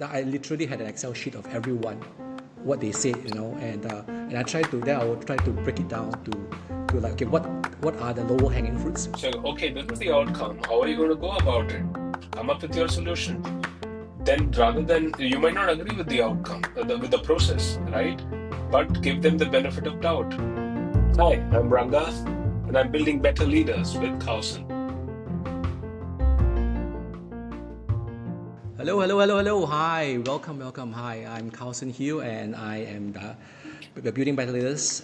I literally had an Excel sheet of everyone, what they said, and I try to then I will try to break it down to like, okay, what are the lower hanging fruits? So, okay, this is the outcome. How are you going to go about it? Come up with your solution. Then, rather than you might not agree with the outcome, with the process, right? But give them the benefit of doubt. Hi, I'm Ranga, and I'm building better leaders with Kausern. Hello, hello, hello, hello. Hi, welcome, welcome. Hi, I'm Kausern Hieu, and I am the Building Better Leaders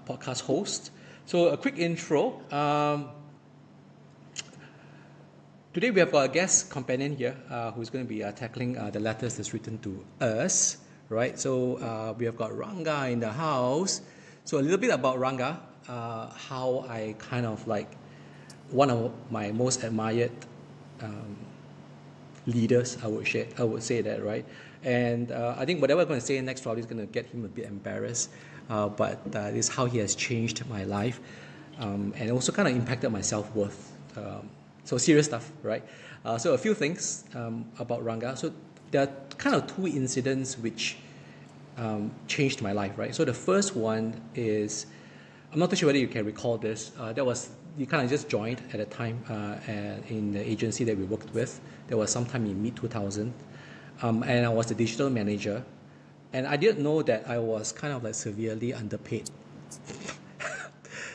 podcast host. So, a quick intro. Today we have got a guest companion here who's going to be tackling the letters that's written to us, right? So we have got Ranga in the house. So a little bit about Ranga, how I kind of like one of my most admired leaders. I would say that, right? And I think whatever I'm going to say next probably is going to get him a bit embarrassed. But this is how he has changed my life, and also kind of impacted my self-worth. So serious stuff, right? So a few things about Ranga. So there are kind of two incidents which changed my life, right? So the first one is, I'm not too sure whether you can recall this. That was, you kind of just joined at a time in the agency that we worked with. There was sometime in mid-2000, and I was the digital manager, and I didn't know that I was kind of like severely underpaid.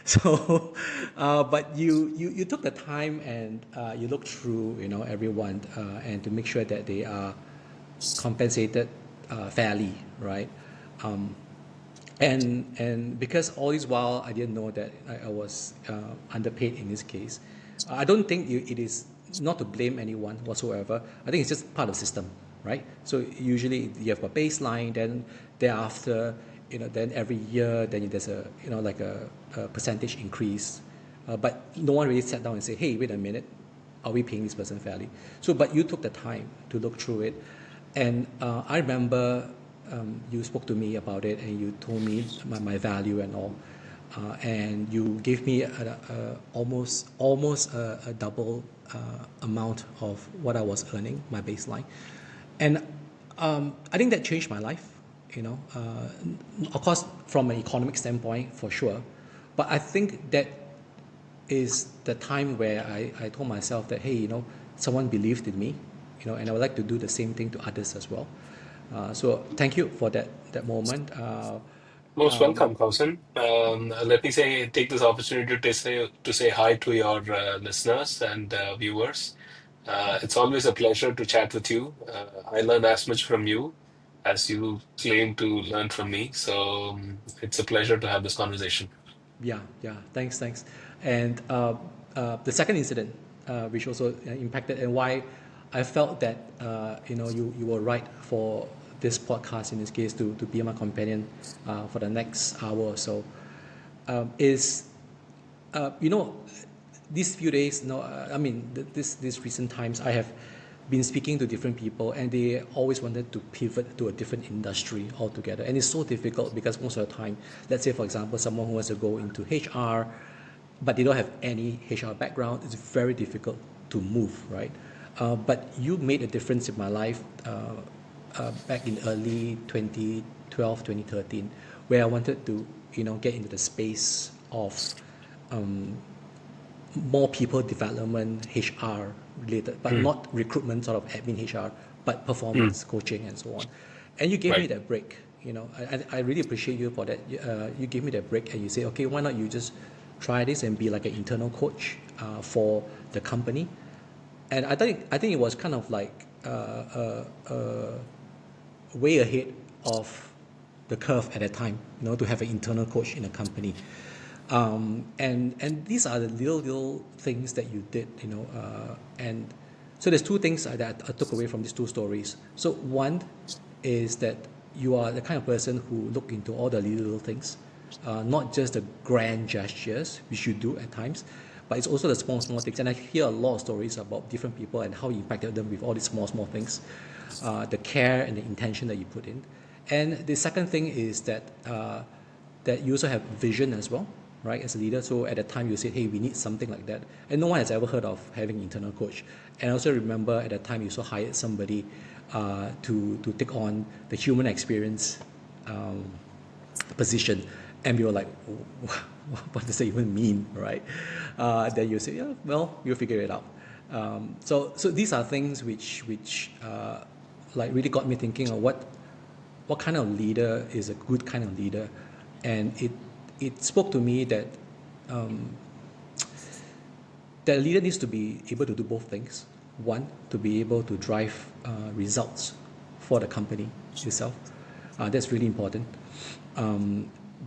So, but you took the time and you looked through everyone and to make sure that they are compensated fairly, right? Um, and because all this while I didn't know that I was underpaid in this case. I don't think it is not to blame anyone whatsoever. I think it's just part of the system, right? So usually you have a baseline, then thereafter, then every year, then there's a like a percentage increase, but no one really sat down and say, hey, wait a minute, are we paying this person fairly? So, but you took the time to look through it, and I remember you spoke to me about it, and you told me my value and all, and you gave me almost a double amount of what I was earning, my baseline, and I think that changed my life. Of course, from an economic standpoint, for sure, but I think that is the time where I told myself that, hey, someone believed in me, and I would like to do the same thing to others as well. So thank you for that moment. Most welcome, Kausern. Let me take this opportunity to say hi to your listeners and viewers. It's always a pleasure to chat with you. I learn as much from you as you claim to learn from me. So it's a pleasure to have this conversation. Yeah, yeah. Thanks. And the second incident, which also impacted, and why I felt that you were right for this podcast in this case to be my companion for the next hour or so, is you know these few days, I mean, this recent times, I have been speaking to different people, and they always wanted to pivot to a different industry altogether. And it's so difficult because most of the time, let's say, for example, someone who wants to go into HR, but they don't have any HR background, it's very difficult to move, right? But you made a difference in my life back in early 2012, 2013, where I wanted to, get into the space of more people development, HR related, but Mm, not recruitment sort of admin HR, but mm, performance coaching and so on. And you gave me right. that break. I really appreciate you for that. You gave me that break, and you say, okay, why not you just try this and be like an internal coach for the company. And I think it was kind of like way ahead of the curve at that time, to have an internal coach in a company. And these are the little things that you did, and so there's two things that I took away from these two stories. So one is that you are the kind of person who look into all the little things, not just the grand gestures, which you do at times, but it's also the small things. And I hear a lot of stories about different people and how you impacted them with all these small things, the care and the intention that you put in. And the second thing is that that you also have vision as well. right, as a leader. So at that time, you said, hey, we need something like that. And no one has ever heard of having internal coach. And I also remember at that time, you also hired somebody to take on the human experience um, position. And we were like, what does that even mean, right? Then you say, yeah, well, you'll figure it out. So these are things which like really got me thinking of what kind of leader is a good kind of leader, and it spoke to me that that a leader needs to be able to do both things. One, to be able to drive results for the company itself. That's really important.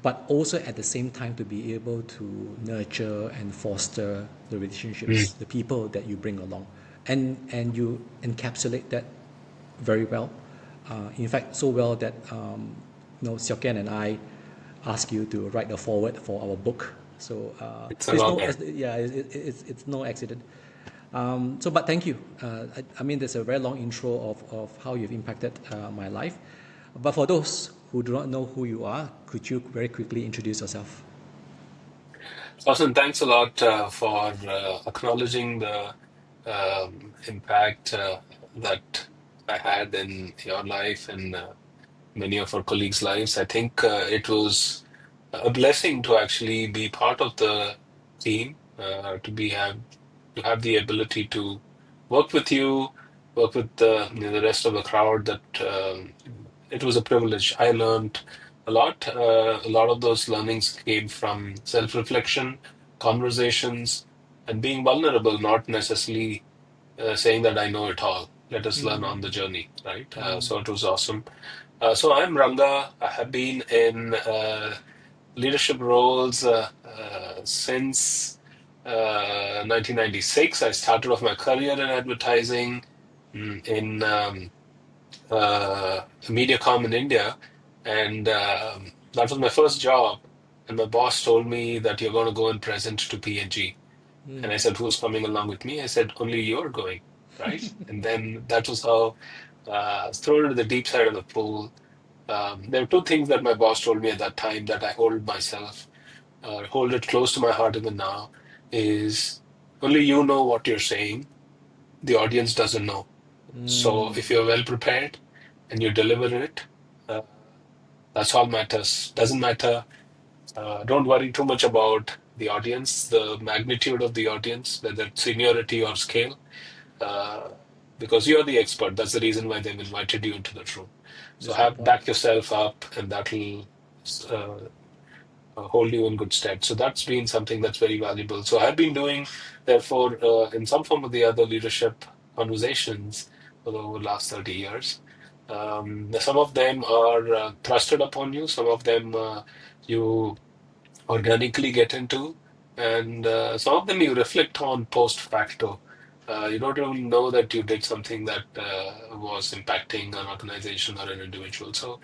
But also at the same time to be able to nurture and foster the Mm. relationships, the people that you bring along, and you encapsulate that very well. In fact, so well that Seok Ken and I asked you to write a foreword for our book. It's So an it's no, honor. yeah, it's no accident. But thank you. I mean, there's a very long intro of how you've impacted my life. But for those who do not know who you are, could you very quickly introduce yourself? Kausern, thanks a lot for acknowledging the impact that I had in your life and many of our colleagues' lives. I think it was a blessing to actually be part of the team, to have the ability to work with you, work with the rest of the crowd. That it was a privilege. I learned a lot. A lot of those learnings came from self-reflection, conversations, and being vulnerable, not necessarily saying that I know it all. Let us learn on the journey, right? So it was awesome. So I'm Ranga. I have been in leadership roles since 1996. I started off my career in advertising in MediaCom in India, and that was my first job. And my boss told me that you're going to go and present to P&G. And I said, "Who's coming along with me?" I said, "Only you're going, right?" And then that was how I was thrown into the deep side of the pool. There were two things that my boss told me at that time that I hold it close to my heart even now, is only you know what you're saying. The audience doesn't know. So if you're well prepared and you deliver it, uh, that's all matters. Doesn't matter. Don't worry too much about the audience, the magnitude of the audience, whether it's seniority or scale, uh, because you're the expert. That's the reason why they've invited you into the room. So That's a good have point. back yourself up, and that'll uh, hold you in good stead. So that's been something that's very valuable. So I've been doing, therefore, in some form or the other, leadership conversations for the over the last 30 years. Some of them are thrusted upon you, some of them you organically get into, and some of them you reflect on post facto. You don't even know that you did something that was impacting an organization or an individual. So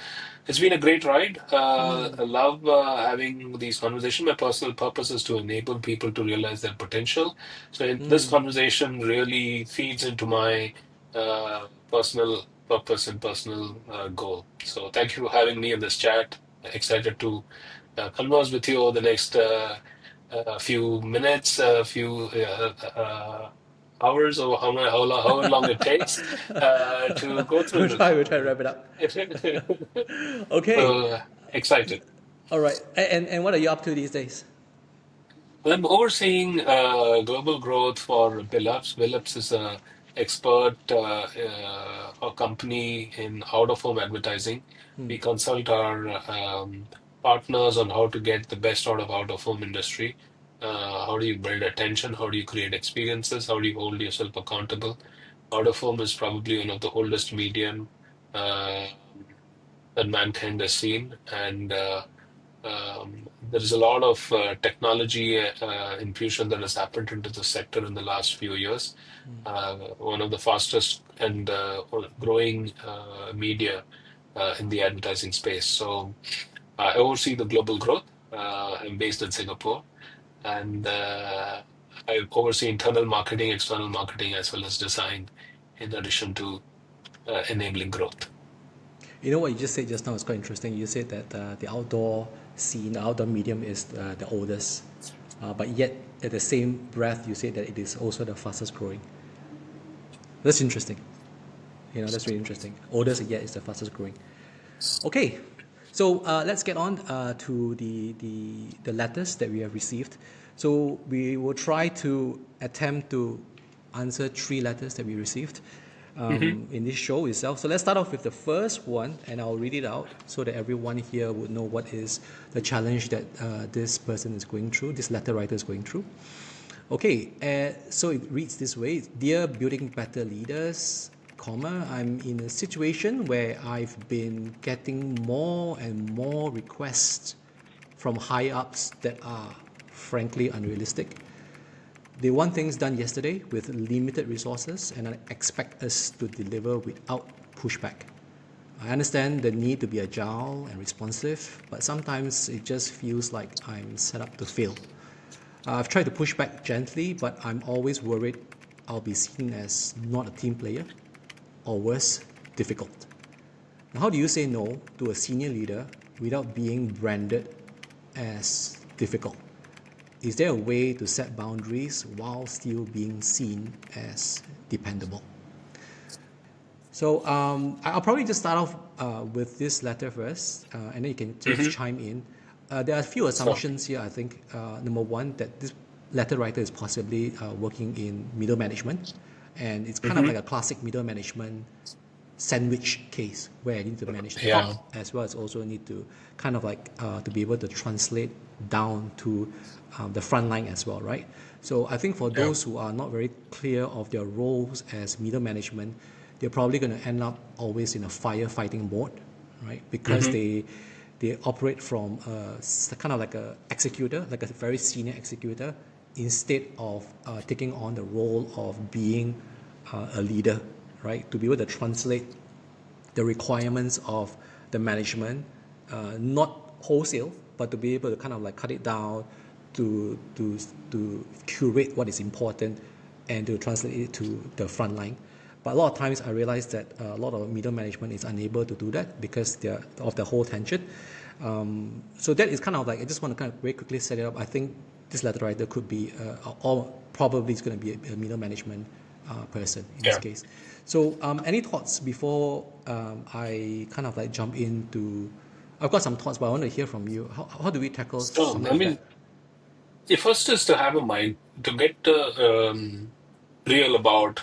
it's been a great ride. I love having these conversations. My personal purpose is to enable people to realize their potential. So this conversation really feeds into my personal purpose and personal goal. So thank you for having me in this chat. Excited to converse with you over the next few minutes, few hours, or however long it takes to go through We'll try to this. wrap it up. Okay. So excited. All right. And what are you up to these days? I'm overseeing global growth for billlups. Billlups is a expert a company in out-of-home advertising. We consult our partners on how to get the best out of out-of-home industry. How do you build attention? How do you create experiences? How do you hold yourself accountable? Out-of-home is probably one of the oldest medium uh, that mankind has seen, and there is a lot of technology infusion that has happened into the sector in the last few years. One of the fastest and growing media in the advertising space. So I oversee the global growth. I'm based in Singapore, and I oversee internal marketing, external marketing, as well as design, in addition to enabling growth. You know what you just said just now is quite interesting. You said that the outdoor scene, the outdoor medium is the oldest, but yet at the same breath you said that it is also the fastest growing. That's interesting. You know, that's really interesting. Oldest yet is the fastest growing. Okay, so let's get on to the letters that we have received. So we will try to attempt to answer 3 letters that we received Hmm. in this show itself. So let's start off with the first one, and I'll read it out so that everyone here would know what is the challenge that this person is going through, this letter writer is going through. Okay, so it reads this way. Dear Building Better Leaders, comma, I'm in a situation where I've been getting more and more requests from high ups that are frankly unrealistic. They want things done yesterday with limited resources and expect us to deliver without pushback. I understand the need to be agile and responsive, but sometimes it just feels like I'm set up to fail. I've tried to push back gently, but I'm always worried I'll be seen as not a team player, or worse, difficult. Now, how do you say no to a senior leader without being branded as difficult? Is there a way to set boundaries while still being seen as dependable? So I'll probably just start off with this letter first, and then you can just Hmm. chime in. There are a few So, assumptions here, I think. Number one, that this letter writer is possibly working in middle management, and it's kind of hmm. like a classic middle management sandwich case where I need to manage the Yeah. top as well as also need to kind of like to be able to translate down to the front line as well, right? So I think for Yeah. those who are not very clear of their roles as middle management, they're probably going to end up always in a firefighting mode, right? Because Hmm. they operate from kind of like a executor, like a very senior executor, instead of taking on the role of being a leader, right? To be able to translate the requirements of the management, not wholesale, but to be able to kind of like cut it down to curate what is important and to translate it to the front line. But a lot of times I realize that a lot of middle management is unable to do that because they're of the whole tension. So that is kind of like, I just want to kind of very quickly set it up. I think this letter writer could be, or probably is going to be a middle management person in this Yeah. case. So any thoughts before I kind of like jump into, I've got some thoughts, but I want to hear from you. How do we tackle So, something I like that? mean, the first is to have a mind to get real about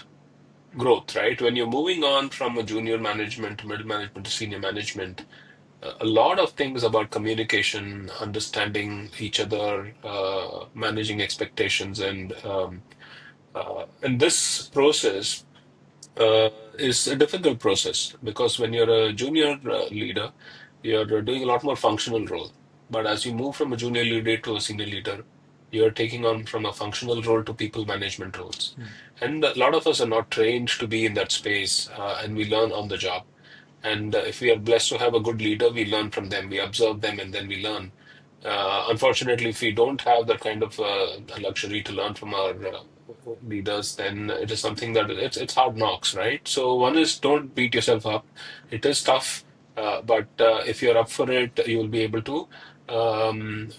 growth, right? When you're moving on from a junior management to middle management to senior management, a lot of things about communication, understanding each other, managing expectations, and this process is a difficult process because when you're a junior leader, you're doing a lot more functional role. But as you move from a junior leader to a senior leader, you're taking on from a functional role to people management roles. And a lot of us are not trained to be in that space, and we learn on the job. And if we are blessed to have a good leader, we learn from them, we observe them, and then we learn. Unfortunately, if we don't have that kind of luxury to learn from our leaders, then it is something that it's hard knocks, right? So one is don't beat yourself up. It is tough, but if you're up for it, you will be able to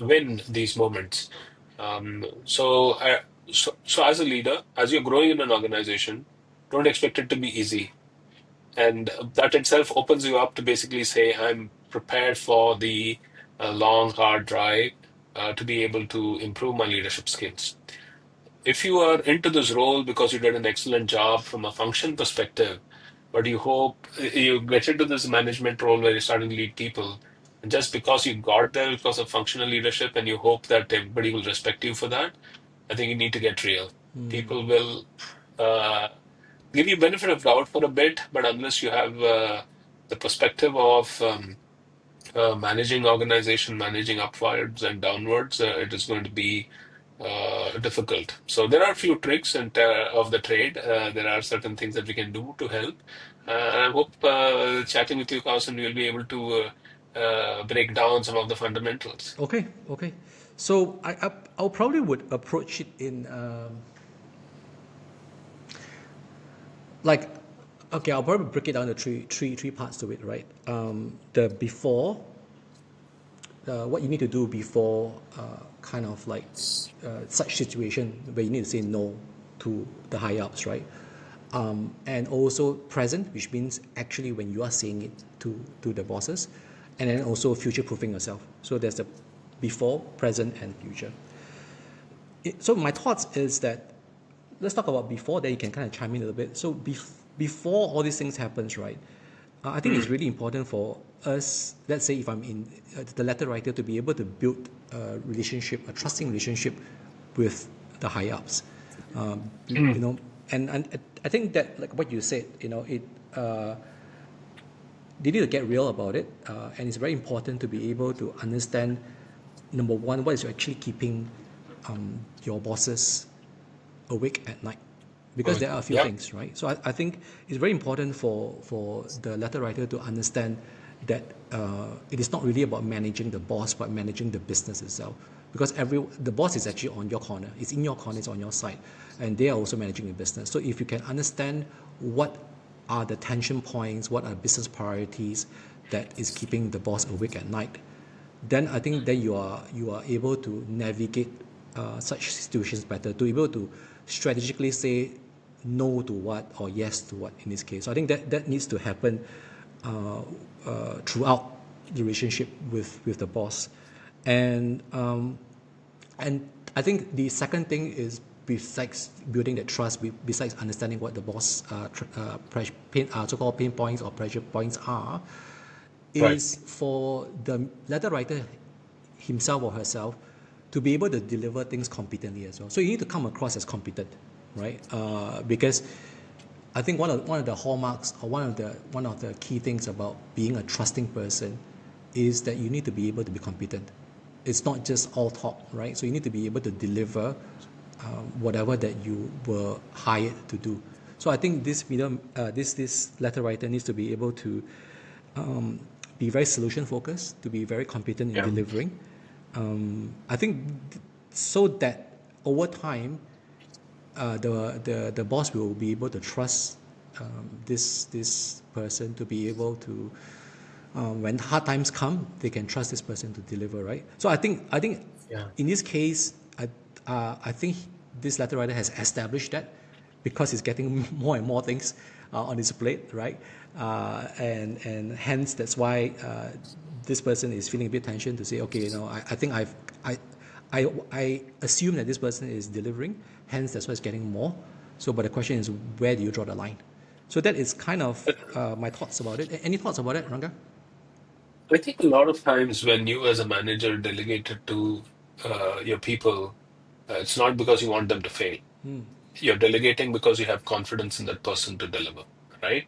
win these moments. So as a leader, as you're growing in an organization, don't expect it to be easy, and that itself opens you up to basically say, I'm prepared for the long, hard drive to be able to improve my leadership skills. If you are into this role because you did an excellent job from a function perspective, but you hope you get into this management role where you're starting to lead people, and just because you got there because of functional leadership and you hope that everybody will respect you for that, I think you need to get real. People will uh, give you benefit of doubt for a bit, but unless you have the perspective of managing organization, managing upwards and downwards, it is going to be difficult. So there are a few tricks of the trade. There are certain things that we can do to help. And I hope chatting with you, Kausan, we'll be able to break down some of the fundamentals. Okay, okay. So I'll probably would approach it in like Okay, I'll probably break it down to three parts to it, right? The before, what you need to do before kind of like such situation where you need to say no to the high ups, right? And also present, which means actually when you are saying it to the bosses, and then also future proofing yourself. So there's the before, present, and future. So my thoughts is that let's talk about before, then you can kind of chime in a little bit. So before all these things happens, right? I think it's really important for us, let's say if I'm in the letter writer, to be able to build a relationship, a trusting relationship with the high ups. You know, and I think that like what you said, you know, they need to get real about it, and it's very important to be able to understand number one, what is actually keeping your bosses awake at night, because there are a few Yeah. things, right? So I think it's very important for the letter writer to understand that it is not really about managing the boss, but managing the business itself. Because the boss is actually on your corner, it's in your corner, it's on your side, and they are also managing the business. So if you can understand what are the tension points, what are business priorities that is keeping the boss awake at night, then I think then you are able to navigate such situations better, to be able to strategically say no to what or yes to what in this case. So I think that needs to happen throughout the relationship with the boss, and and I think the second thing is, besides building that trust, besides understanding what the boss so-called pain points or pressure points are, Right. is for the letter writer himself or herself to be able to deliver things competently as well. So you need to come across as competent, right? Because I think one of the hallmarks, or one of the key things about being a trusting person is that you need to be able to be competent. It's not just all talk, right? So you need to be able to deliver whatever that you were hired to do. So I think this letter writer needs to be able to be very solution focused, to be very competent in Yeah. delivering. I think so that over time, the boss will be able to trust this person to be able to, when hard times come, they can trust this person to deliver, right? So I think Yeah. in this case, I think this letter writer has established that, because he's getting more and more things on his plate, right? And hence that's why this person is feeling a bit tension to say, okay, you know, I think I assume that this person is delivering, hence that's why it's getting more. So, but the question is, where do you draw the line? So that is kind of my thoughts about it. Any thoughts about it, Ranga? I think a lot of times when you as a manager delegate it to your people, it's not because you want them to fail. You're delegating because you have confidence in that person to deliver, right?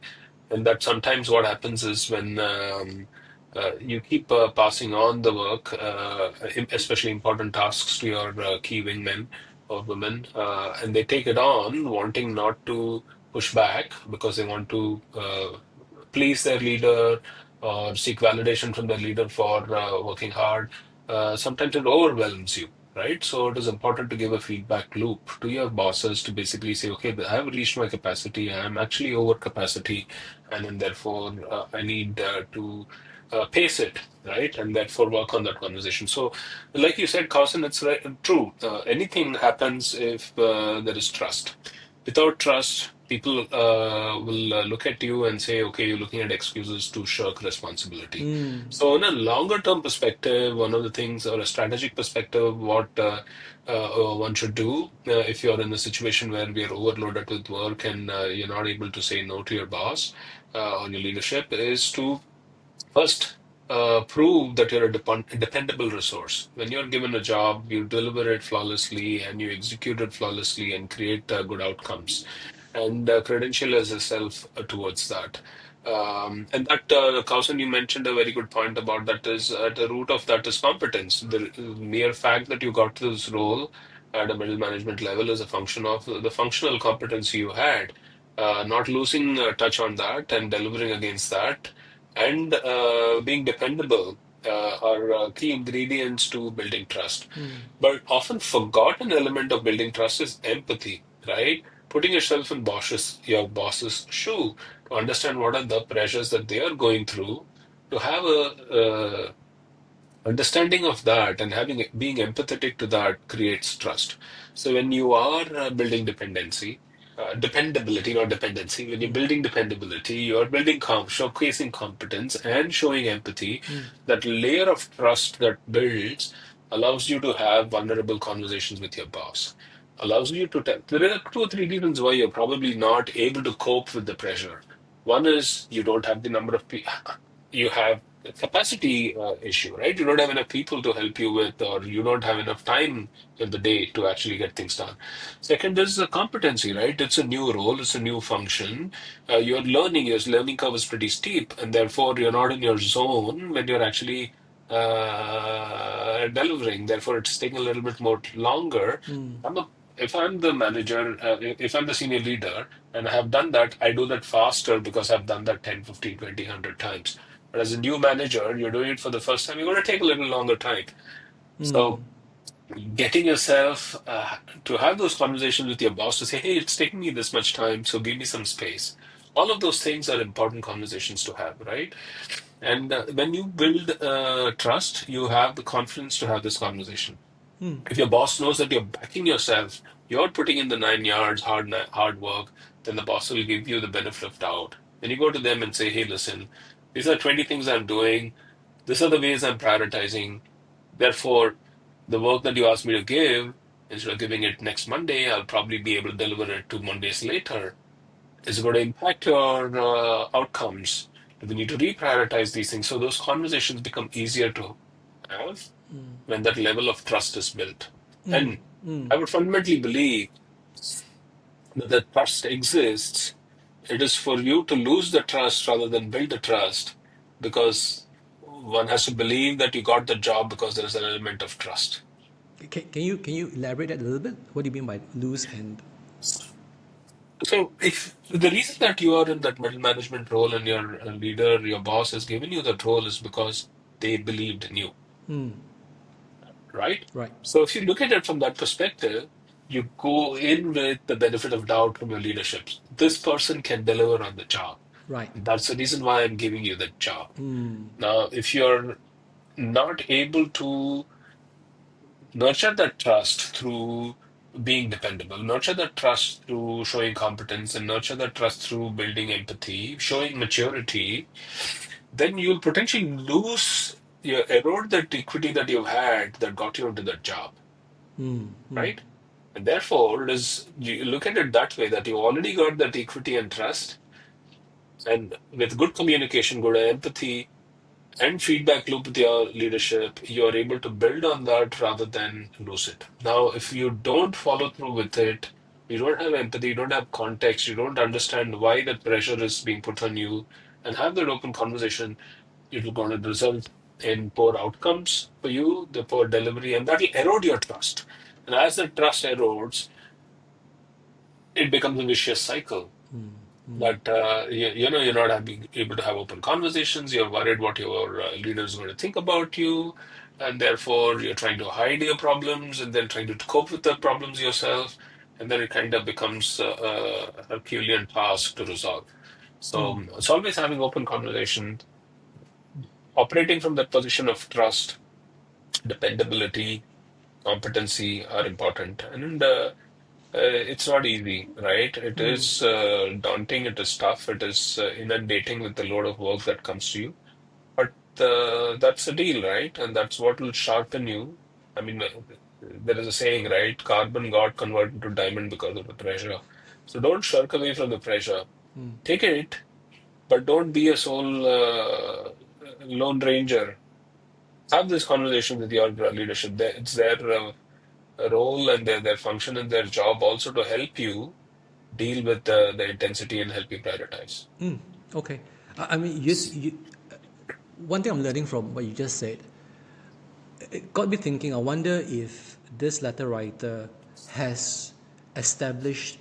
And that sometimes what happens is when you keep passing on the work, especially important tasks to your key wingmen or women, and they take it on wanting not to push back because they want to please their leader or seek validation from their leader for working hard. Sometimes it overwhelms you, right? So it is important to give a feedback loop to your bosses to basically say, okay, I have reached my capacity. I am actually over capacity, and then therefore I need to pace it, right? And therefore work on that conversation. So, like you said, Carson, it's right, true. Anything happens if there is trust. Without trust, people will look at you and say, okay, you're looking at excuses to shirk responsibility. So, in a longer term perspective, one of the things, or a strategic perspective, what one should do if you're in a situation where we are overloaded with work and you're not able to say no to your boss or your leadership, is to first, prove that you're a dependable resource. When you're given a job, you deliver it flawlessly and you execute it flawlessly and create good outcomes. And credential as yourself towards that. And that, Kausan, you mentioned a very good point about that is at the root of that is competence. The mere fact that you got to this role at a middle management level is a function of the functional competence you had. Not losing touch on that and delivering against that and being dependable are key ingredients to building trust. But often forgotten element of building trust is empathy, right? putting yourself in your boss's shoe to understand what are the pressures that they are going through, to have a understanding of that and being empathetic to that creates trust. So when you are building dependability, not dependency. When you're building dependability, you're building showcasing competence and showing empathy. That layer of trust that builds allows you to have vulnerable conversations with your boss. Allows you to tell. There are two or three reasons why you're probably not able to cope with the pressure. One is you don't have the number of people. You have a capacity issue, right? You don't have enough people to help you with, or you don't have enough time in the day to actually get things done. Second is the competency, right? It's a new role, it's a new function. Your learning curve is pretty steep, and therefore you're not in your zone when you're actually delivering. Therefore, it's taking a little bit more longer. I'm a, if I'm the manager, if I'm the senior leader, and I have done that, I do that faster because I've done that 10, 15, 20, 100 times. But as a new manager, you're doing it for the first time, you're going to take a little longer time. So getting yourself to have those conversations with your boss to say, hey, it's taking me this much time, so give me some space. All of those things are important conversations to have, right? And when you build trust, you have the confidence to have this conversation. If your boss knows that you're backing yourself, you're putting in the 9 yards, hard work, then the boss will give you the benefit of doubt. Then you go to them and say, hey, listen, these are 20 things I'm doing. These are the ways I'm prioritizing. Therefore, the work that you asked me to give, instead of giving it next Monday, I'll probably be able to deliver it 2 Mondays later. Is it going to impact your outcomes? Do we need to reprioritize these things? So those conversations become easier to have when that level of trust is built. And I would fundamentally believe that the trust exists. It is for you to lose the trust rather than build the trust, because one has to believe that you got the job because there is an element of trust. Can you elaborate that a little bit? What do you mean by lose and? So, if the reason that you are in that middle management role and your leader, your boss has given you that role is because they believed in you, right? Right. So, if you look at it from that perspective, you go in with the benefit of doubt from your leadership. This person can deliver on the job. Right. That's the reason why I'm giving you the job. Now, if you're not able to nurture that trust through being dependable, nurture that trust through showing competence, and nurture that trust through building empathy, showing maturity, then you'll potentially erode that equity that you've had that got you into that job, right? And therefore, you look at it that way, that you already got that equity and trust, and with good communication, good empathy, and feedback loop with your leadership, you're able to build on that rather than lose it. Now, if you don't follow through with it, you don't have empathy, you don't have context, you don't understand why that pressure is being put on you, and have that open conversation, it will going to result in poor outcomes for you, the poor delivery, and that will erode your trust. And as the trust erodes, it becomes a vicious cycle that you're not being able to have open conversations. You're worried what your leader is going to think about you, and therefore you're trying to hide your problems and then trying to cope with the problems yourself, and then it kind of becomes a Herculean task to resolve. So it's always having open conversations, operating from that position of trust, dependability, competency are important, and it's not easy, right? It is daunting, it is tough, it is inundating with the load of work that comes to you. But that's the deal, right? And that's what will sharpen you. I mean, there is a saying, right? Carbon got converted to diamond because of the pressure. So don't shirk away from the pressure. Take it, but don't be a sole lone ranger. Have this conversation with your leadership. It's their role and their function and their job also to help you deal with the intensity and help you prioritize. Okay. I mean, one thing I'm learning from what you just said, it got me thinking. I wonder if this letter writer has established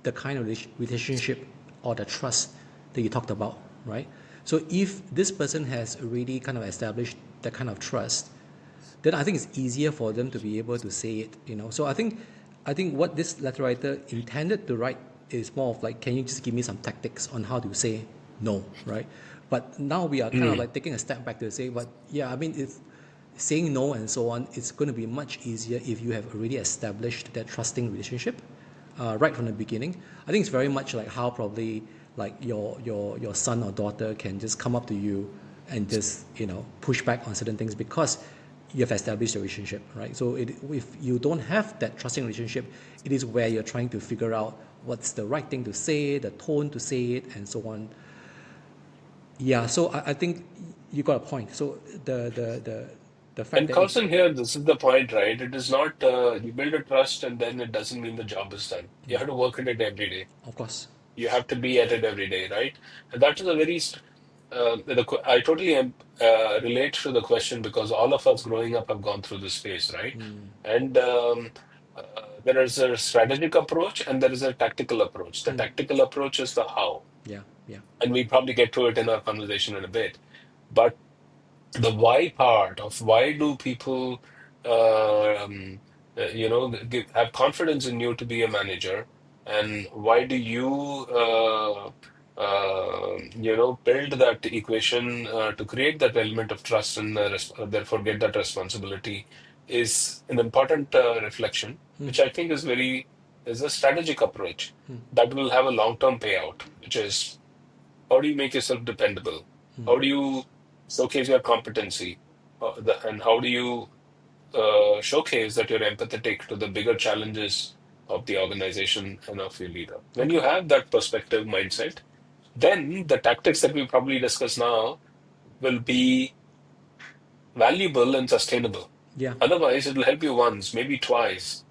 the kind of relationship or the trust that you talked about, right? So if this person has already kind of established that kind of trust, then I think it's easier for them to be able to say it. So I think what this letter writer intended to write is more of like, can you just give me some tactics on how to say no, right? But now we are kind of Mm. like taking a step back to say, but yeah, I mean, if saying no and so on, it's going to be much easier if you have already established that trusting relationship right from the beginning. I think it's very much like how probably like your son or daughter can just come up to you and just push back on certain things because you have established a relationship, right? So if you don't have that trusting relationship, it is where you're trying to figure out what's the right thing to say, the tone to say it, and so on. Yeah, so I think you got a point. So the fact And that if Kausern here, this is the point, right? It is not you build a trust and then it doesn't mean the job is done. You have to work at it every day. of course, You have to be at it every day, right? And that is a very I totally relate to the question because all of us growing up have gone through this phase, right? And uh, there is a strategic approach and there is a tactical approach. The tactical approach is the how, yeah, yeah, and we probably get to it in our conversation in a bit. But the why part of why do people have confidence in you to be a manager, and why do you build that equation to create that element of trust and therefore get that responsibility is an important reflection, which I think is a strategic approach that will have a long-term payout, which is how do you make yourself dependable? How do you showcase your competency? And how do you showcase that you're empathetic to the bigger challenges of the organization and of your leader? When you okay, have that perspective mindset, then the tactics that we probably discuss now will be valuable and sustainable. yeah, Otherwise, it will help you once, maybe twice.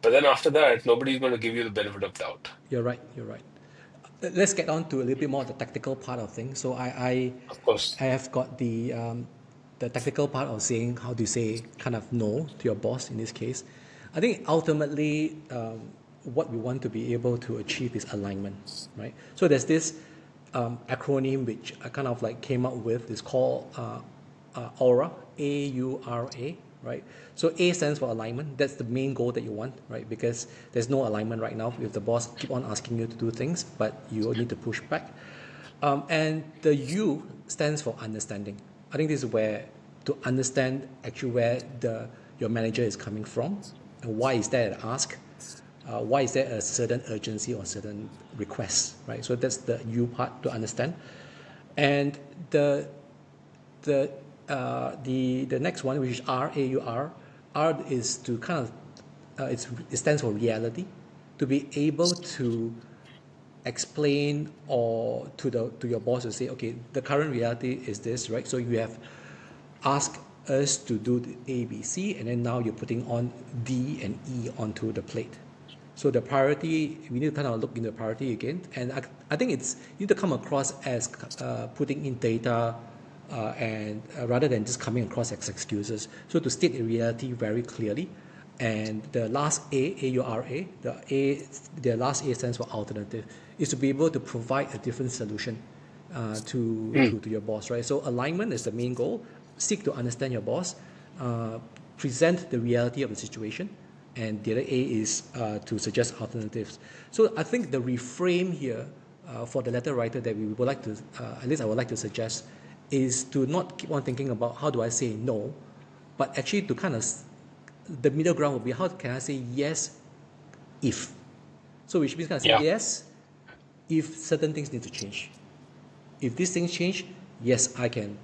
But then after that, nobody's going to give you the benefit of doubt. you're right, you're right. Let's get on to a little bit more of the tactical part of things. So Of course. I have got the tactical part of saying how to say kind of no to your boss in this case. I think ultimately what we want to be able to achieve is alignment, right? So there's this acronym which I kind of like came up with. It's called Aura, AURA, right? So A stands for alignment. That's the main goal that you want, right? Because there's no alignment right now if the boss keep on asking you to do things, but you need to push back. And the U stands for understanding. I think this is where to understand actually where your manager is coming from and why is there an ask, why is there a certain urgency or certain request, right? So that's the U part to understand. And the the next one, which is RAUR, R is to kind of it stands for reality, to be able to explain or to your boss to say, okay, the current reality is this, right? So you have asked us to do the A, B, C, and then now you're putting on D and E onto the plate. So the priority, we need to kind of look into the priority again, and I think it's you need to come across as putting in data and rather than just coming across as excuses. So to state the reality very clearly, and the last A, AURA, the last A stands for alternative, is to be able to provide a different solution to your boss, right? So alignment is the main goal. Seek to understand your boss, present the reality of the situation, and the other A is to suggest alternatives. So I think the reframe here for the letter writer that we would like to, at least I would like to suggest, is to not keep on thinking about how do I say no, but actually to kind of, the middle ground would be how can I say yes if. So which means kind of say Yeah. yes if certain things need to change. If these things change, yes, I can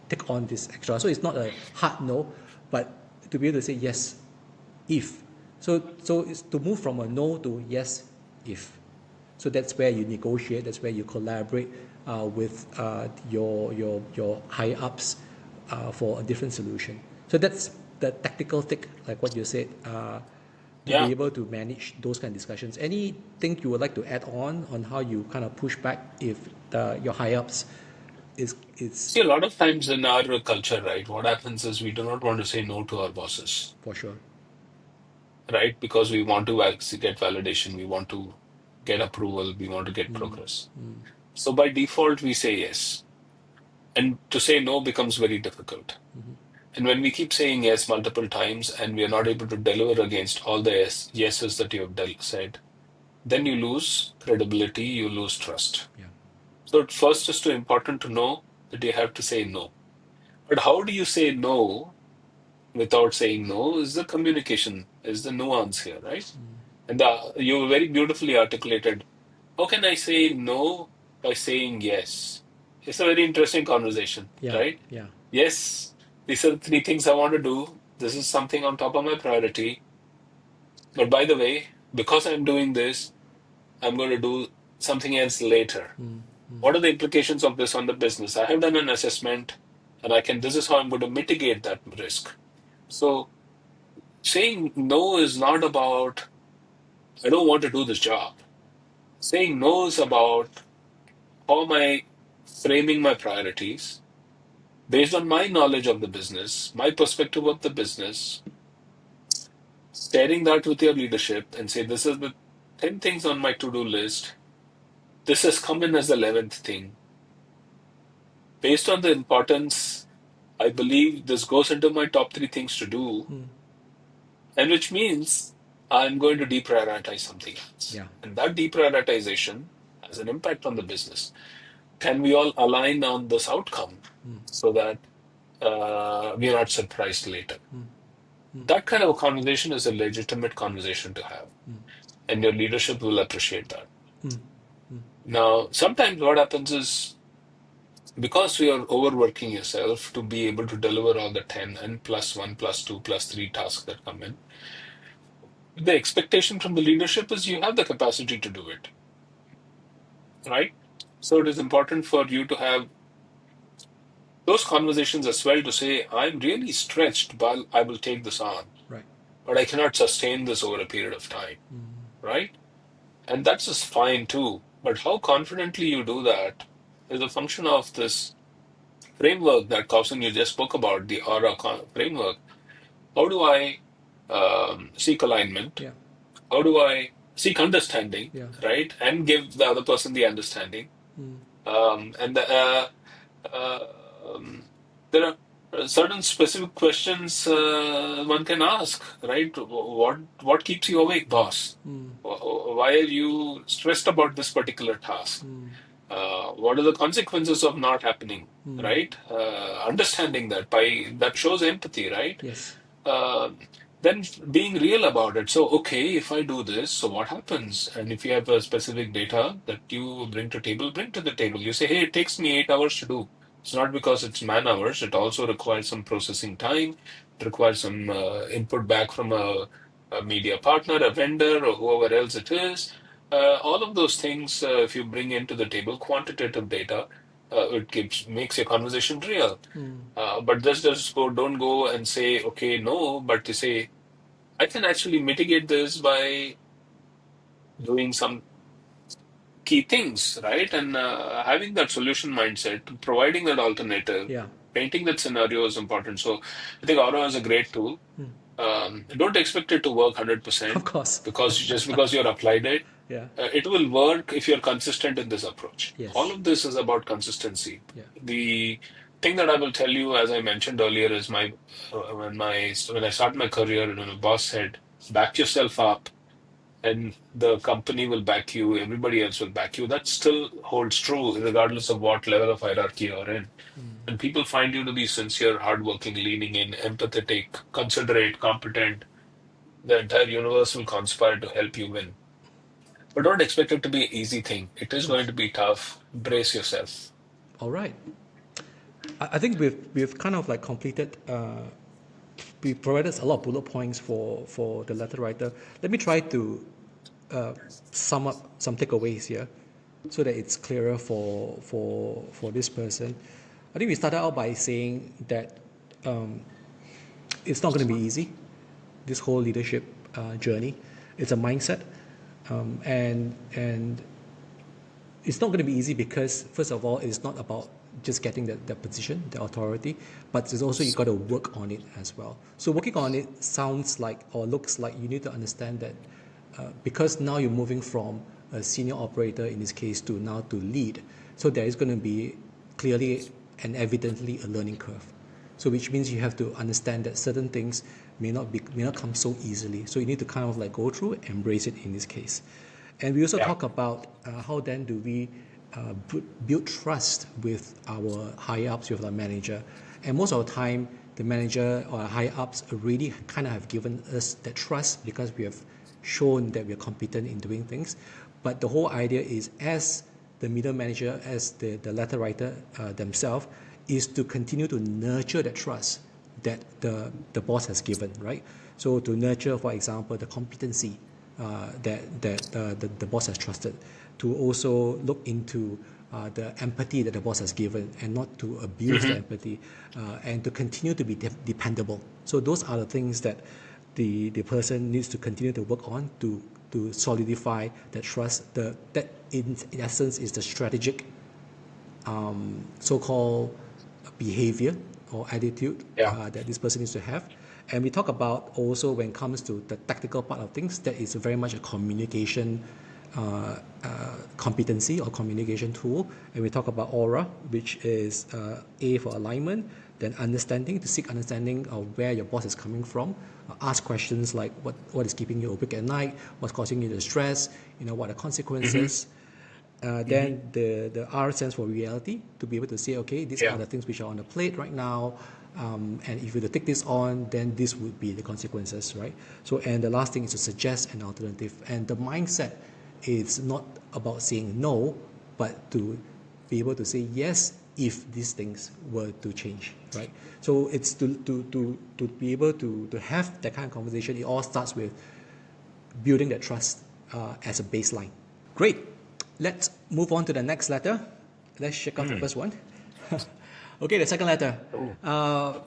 take on this extra. So it's not a hard no, but to be able to say yes if. So it's to move from a no to yes if. So that's where you negotiate. That's where you collaborate with your high ups for a different solution. So that's the tactical thing, like what you said, to be Yeah. able to manage those kind of discussions. Anything you would like to add on how you kind of push back if your high ups is See, a lot of times in our culture, right, what happens is we do not want to say no to our bosses, for sure. right? Because we want to actually get validation, we want to get approval, we want to get progress. So by default, we say yes. And to say no becomes very difficult. And when we keep saying yes multiple times and we are not able to deliver against all the yeses that you have said, then you lose credibility, you lose trust. Yeah. So at first, it's too important to know that you have to say no. But how do you say no without saying no is the communication, is the nuance here, right? And you very beautifully articulated, how can I say no by saying yes? It's a very interesting conversation, Yeah. right? Yeah. Yes, these are the three things I want to do. This is something on top of my priority. But by the way, because I'm doing this, I'm going to do something else later. What are the implications of this on the business? I have done an assessment and this is how I'm going to mitigate that risk. So saying no is not about, I don't want to do this job. Saying no is about how am I framing my priorities based on my knowledge of the business, my perspective of the business, sharing that with your leadership and say, this is the 10 things on my to-do list. This has come in as the 11th thing. Based on the importance, I believe this goes into my top 3 things to do, and which means I'm going to deprioritize something else. Yeah. And that deprioritization has an impact on the business. Can we all align on this outcome so that we are not surprised later? That kind of a conversation is a legitimate conversation to have, and your leadership will appreciate that. Now, sometimes what happens is because you are overworking yourself to be able to deliver all the 10 and plus 1, plus 2, plus 3 tasks that come in, the expectation from the leadership is you have the capacity to do it, right? So it is important for you to have those conversations as well to say, I'm really stretched, but I will take this on, Right. but I cannot sustain this over a period of time, right? And that's just fine too. But how confidently you do that is a function of this framework that Kausern you just spoke about, the aura framework. How do I seek alignment? Yeah. How do I seek understanding, Yeah. right? And give the other person the understanding. And uh, um, there are certain specific questions one can ask, right? What keeps you awake, boss? Why are you stressed about this particular task? What are the consequences of not happening, right? Understanding that shows empathy, right? Yes. Uh, then being real about it. So, okay, if I do this, so what happens? And if you have a specific data that you bring to table, bring to the table. You say, hey, it takes me 8 hours to do. It's not because it's man hours. It also requires some processing time. It requires some input back from a media partner, a vendor, or whoever else it is. All of those things, if you bring into the table quantitative data, makes your conversation real. But just don't go and say, okay, no, but you say, I can actually mitigate this by doing some key things, right? And having that solution mindset, providing that alternative, Yeah. painting that scenario is important. So I think Aura is a great tool. Don't expect it to work Of 100% course. because you're applied it. Yeah. It will work if you're consistent in this approach. All Yes. of this is about consistency. Yeah. The thing that I will tell you, as I mentioned earlier, is when I started my career, my boss said, "Back yourself up, and the company will back you. Everybody else will back you." That still holds true, regardless of what level of hierarchy you're in. And people find you to be sincere, hardworking, leaning in, empathetic, considerate, competent, the entire universe will conspire to help you win. But don't expect it to be an easy thing. It Of is going course. to be tough. Brace yourself. All right. I think we've kind of like completed. We provided a lot of bullet points for the letter writer. Let me try to sum up some takeaways here, so that it's clearer for this person. I think we started out by saying that it's not going to be easy. This whole leadership journey, it's a mindset, and it's not going to be easy because first of all, it's not about just getting the position, the authority, but it's also you got to work on it as well. So working on it sounds like or looks like you need to understand that because now you're moving from a senior operator in this case to now to lead, so there is going to be clearly and evidently a learning curve. So which means you have to understand that certain things may not come so easily. So you need to kind of like go through, embrace it in this case. And we also Yeah. talk about how then do we build trust with our higher ups, with our manager. And most of the time, the manager or higher ups already kind of have given us that trust because we have shown that we are competent in doing things. But the whole idea is, as the middle manager, as the letter writer themselves, is to continue to nurture that trust that the boss has given, right? So to nurture, for example, the competency that the boss has trusted, to also look into the empathy that the boss has given and not to abuse the Hmm. empathy, and to continue to be dependable. So those are the things that the person needs to continue to work on to solidify that trust. That in essence is the strategic so-called behavior or attitude Yeah. that this person needs to have. And we talk about also when it comes to the tactical part of things, that is very much a communication competency or communication tool. And we talk about aura, which is A for alignment, then understanding, to seek understanding of where your boss is coming from. Ask questions like what is keeping you awake at night, what's causing you the stress, what are the Hmm. consequences. Hmm. Then the R stands for reality, to be able to say, okay, these are Yeah. the things which are on the plate right now, and if you were to take this on, then this would be the consequences, right? So, and the last thing is to suggest an alternative. And the mindset is not about saying no, but to be able to say yes if these things were to change, right? So it's to be able to have that kind of conversation. It all starts with building that trust as a baseline. Great. Let's move on to the next letter. Let's check off the Mm. first one. Okay, the second letter. Oh. Uh,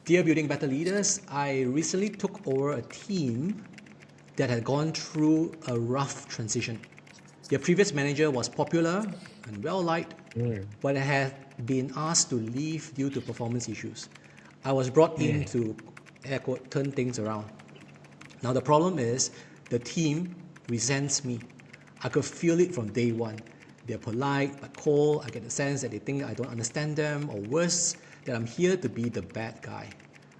Dear Building Better Leaders, I recently took over a team that had gone through a rough transition. Their previous manager was popular and well liked, Mm. but had been asked to leave due to performance issues. I was brought in Mm. to, air quote, turn things around. Now, the problem is the team resents me. I could feel it from day one. They're polite but cold. I get the sense that they think I don't understand them, or worse, that I'm here to be the bad guy.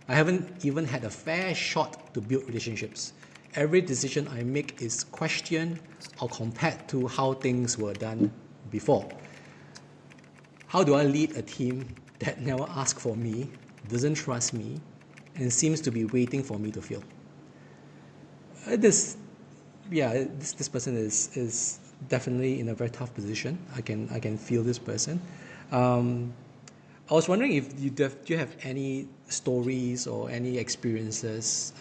I haven't even had a fair shot to build relationships. Every decision I make is questioned or compared to how things were done before. How do I lead a team that never asks for me, doesn't trust me, and seems to be waiting for me to fail? This yeah, this person is definitely in a very tough position. I can feel this person. Um, I was wondering if do you have any stories or any experiences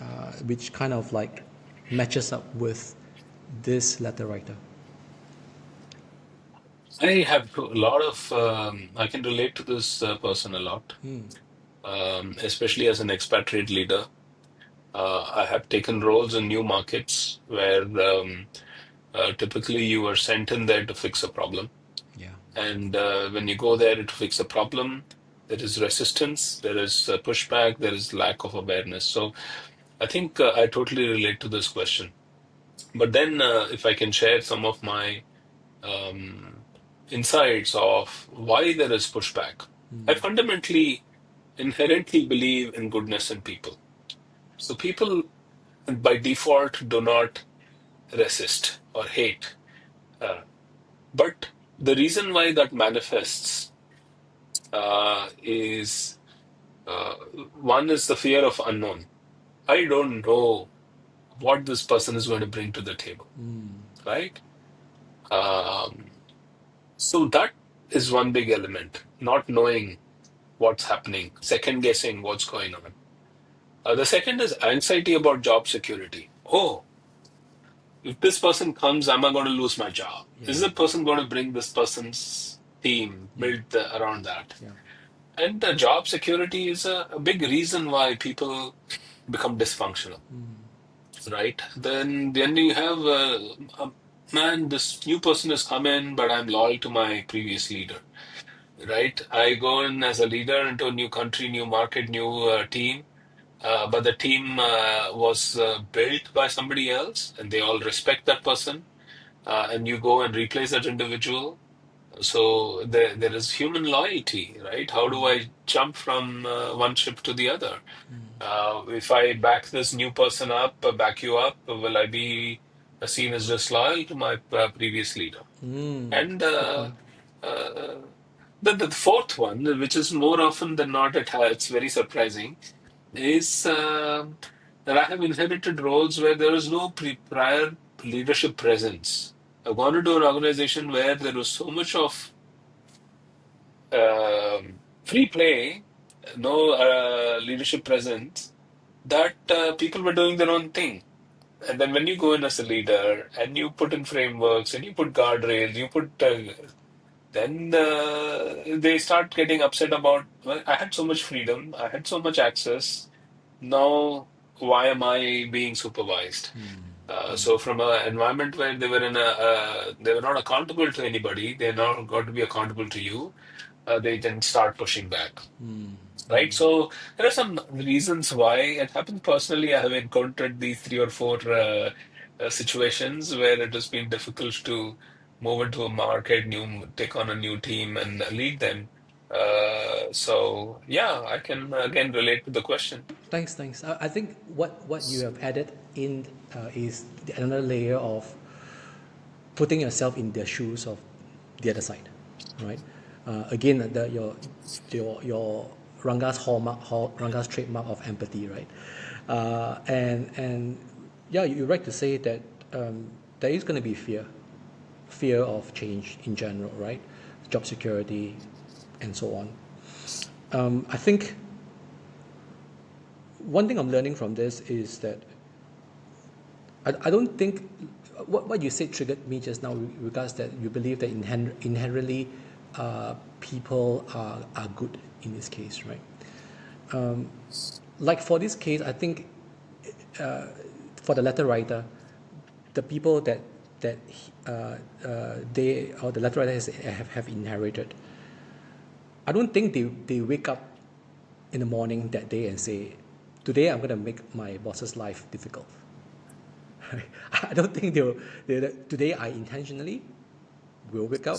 which kind of like matches up with this letter writer. I have a lot of, I can relate to this person a lot, especially as an expatriate leader. I have taken roles in new markets where typically you are sent in there to fix a problem. Yeah. And when you go there to fix a problem, there is resistance, there is pushback, there is lack of awareness. So I think I totally relate to this question. But then, if I can share some of my um, insights of why there is pushback, I fundamentally, inherently believe in goodness in people. So people by default do not resist or hate. Uh, but the reason why that manifests is uh, one is the fear of unknown. I don't know what this person is going to bring to the table, right? Um, so that is one big element, not knowing what's happening, second guessing what's going on. The second is anxiety about job security. Oh, if this person comes, am I going to lose my job? Yeah. Is the person going to bring this person's team Yeah. built around that? Yeah. And the job security is a big reason why people become dysfunctional, right? Then you have, man, this new person has come in, but I'm loyal to my previous leader, right? I go in as a leader into a new country, new market, new team. But the team was built by somebody else, and they all respect that person. And you go and replace that individual. So there is human loyalty, right? How do I jump from one ship to the other? If I back this new person up, back you up, will I be? seen as disloyal to my previous leader. Mm, And good point. uh, the fourth one, which is more often than not, it's very surprising, is that I have inherited roles where there was no prior leadership presence. I've gone into an organization where there was so much of free play, no leadership presence, that people were doing their own thing. And then when you go in as a leader and you put in frameworks and you put guardrails, you put then they start getting upset about, well, I had so much freedom, I had so much access. Now, why am I being supervised? So from an environment where they were they were not accountable to anybody, they're now got to be accountable to you. They then start pushing back, right? So there are some reasons why it happened. Personally, I have encountered these three or four situations where it has been difficult to move into a market, take on a new team and lead them. So yeah, I can again relate to the question. Thanks, thanks. I think what you have added in is another layer of putting yourself in the shoes of the other side, right? Again, your Ranga's hallmark, Ranga's trademark of empathy, right? And yeah, you're right to say that there is going to be fear of change in general, right? Job security, and so on. I think one thing I'm learning from this is that I don't think what you said triggered me just now with regards that you believe that inherently people are good in this case, right? Like for this case, I think for the letter writer, the people that they or the letter writer have inherited, I don't think they wake up in the morning that day and say, today I'm going to make my boss's life difficult. I don't think today I intentionally will wake up.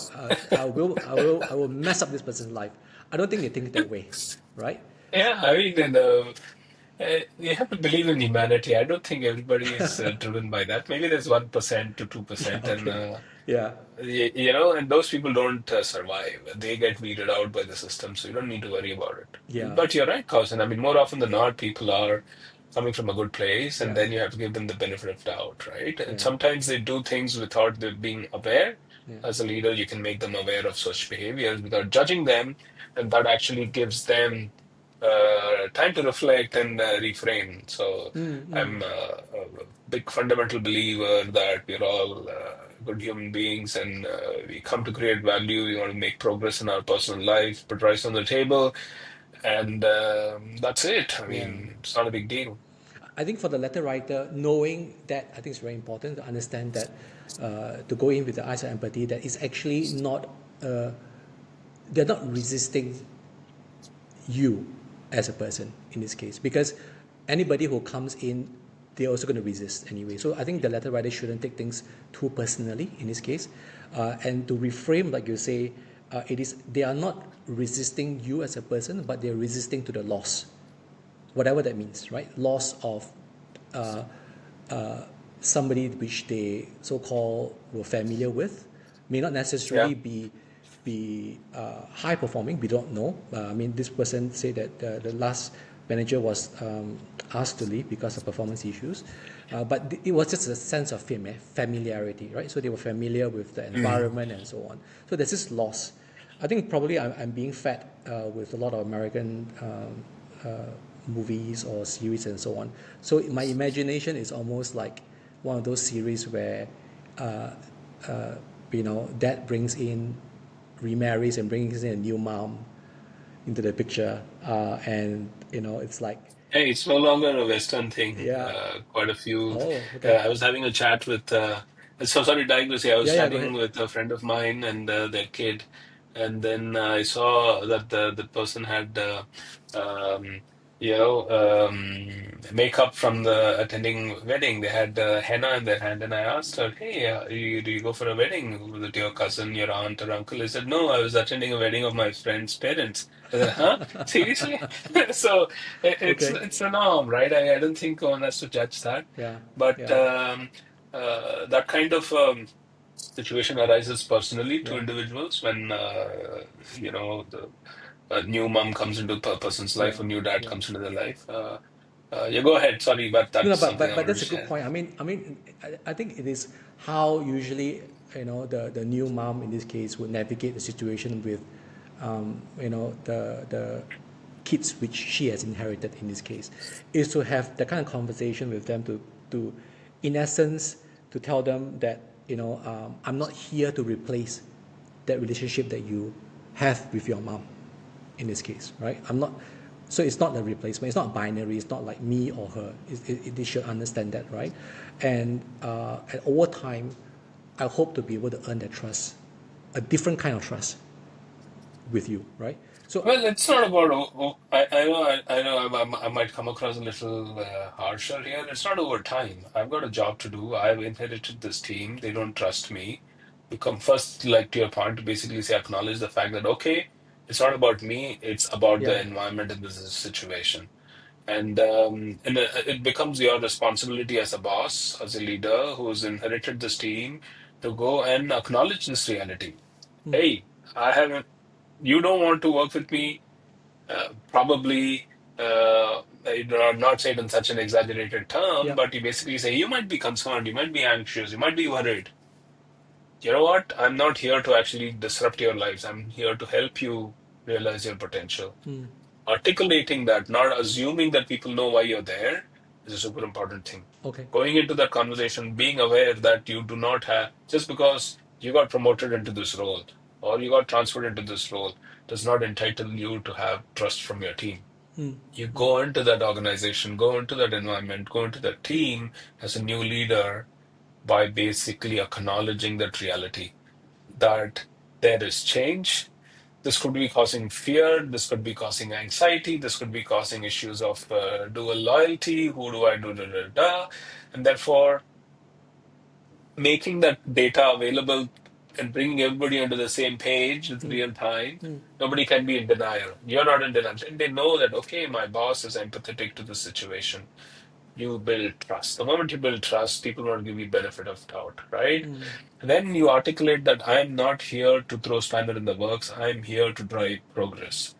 I will mess up this person's life. I don't think they think that way, right? Yeah, I mean, you have to believe in humanity. I don't think everybody is driven by that. Maybe there's 1% to Yeah. 2%, and Okay. Yeah. and those people don't survive. They get weeded out by the system, so you don't need to worry about it. Yeah. But you're right, Kausan. I mean, more often than not, people are coming from a good place, and Yeah. then you have to give them the benefit of doubt, right? And Yeah. sometimes they do things without them being aware. Yeah. As a leader, you can make them aware of such behaviors without judging them, and that actually gives them time to reflect and reframe. So I'm a big fundamental believer that we're all good human beings and we come to create value. We want to make progress in our personal life, put rice on the table, and that's it. I Yeah. mean, it's not a big deal. I think for the letter writer, knowing that I think it's very important to understand that to go in with the eyes of empathy, that it's actually not they're not resisting you as a person in this case, because anybody who comes in, they're also going to resist anyway. So I think the letter writer shouldn't take things too personally in this case, and to reframe, like you say, it is they are not resisting you as a person, but they're resisting to the loss, whatever that means, right? Loss of uh, somebody which they so-called were familiar with, may not Yeah. necessarily be high performing. We don't know. I mean, this person said that the last manager was asked to leave because of performance issues, but it was just a sense of familiarity, right? So they were familiar with the Mm. environment and so on. So there's this loss. I think probably I'm being fed with a lot of American movies or series and so on. So my imagination is almost like one of those series where, uh, uh, dad brings in, remarries and brings in a new mom into the picture, and it's like, Hey, it's no longer a Western thing. yeah, Quite a few. oh, okay, I was having a chat with. So sorry, diagnosis. I was yeah, yeah, go chatting ahead, with a friend of mine and their kid, and then I saw that the person had, makeup from the attending wedding. They had henna in their hand, and I asked her, "Hey, do you go for a wedding with your cousin, your aunt, or uncle?" He said, "No, I was attending a wedding of my friend's parents." I said, "Huh? Seriously?" So. It's okay, it's a norm, right? I don't think one has to judge that. yeah, But yeah, that kind of situation arises personally to Yeah. individuals when a new mom comes into a person's Yeah. life, a new dad Yeah. comes into their life. Yeah, go ahead. Sorry, but No, no, that's something I but wanted to that's a good share. point. I think it is how usually the new mom in this case would navigate the situation with the kids which she has inherited in this case, is to have that kind of conversation with them to in essence to tell them that I'm not here to replace that relationship that you have with your mom in this case, right? I'm not. So it's not a replacement. It's not binary. It's not like me or her. They should understand that, right? And over time, I hope to be able to earn that trust, a different kind of trust with you, right? So, Well, it's not about. I might come across a little harsher here. It's not over time. I've got a job to do. I've inherited this team. They don't trust me. You come first, like to your point, to basically say acknowledge the fact that okay, it's not about me. It's about yeah, the environment in this situation. And it becomes your responsibility as a boss, as a leader who's inherited this team, to go and acknowledge this reality. Hey, I haven't. You don't want to work with me. Probably, not say it in such an exaggerated term, yeah, but you basically say you might be concerned, you might be anxious, you might be worried. You know what? I'm not here to actually disrupt your lives. I'm here to help you realize your potential. Articulating that, not assuming that people know why you're there, is a super important thing. okay, Going into that conversation, being aware that you do not have, just because you got promoted into this role or you got transferred into this role, does not entitle you to have trust from your team. You go into that organization, go into that environment, go into that team as a new leader by basically acknowledging that reality that there is change. This could be causing fear. This could be causing anxiety. This could be causing issues of dual loyalty. Who do I do? Da, da, da. And therefore, making that data available and bringing everybody onto the same page with real time, nobody can be in denial. You're not in denial. And they know that, okay, my boss is empathetic to the situation. You build trust. The moment you build trust, people will give you benefit of doubt, right? And then you articulate that I'm not here to throw spanner in the works. I'm here to drive progress.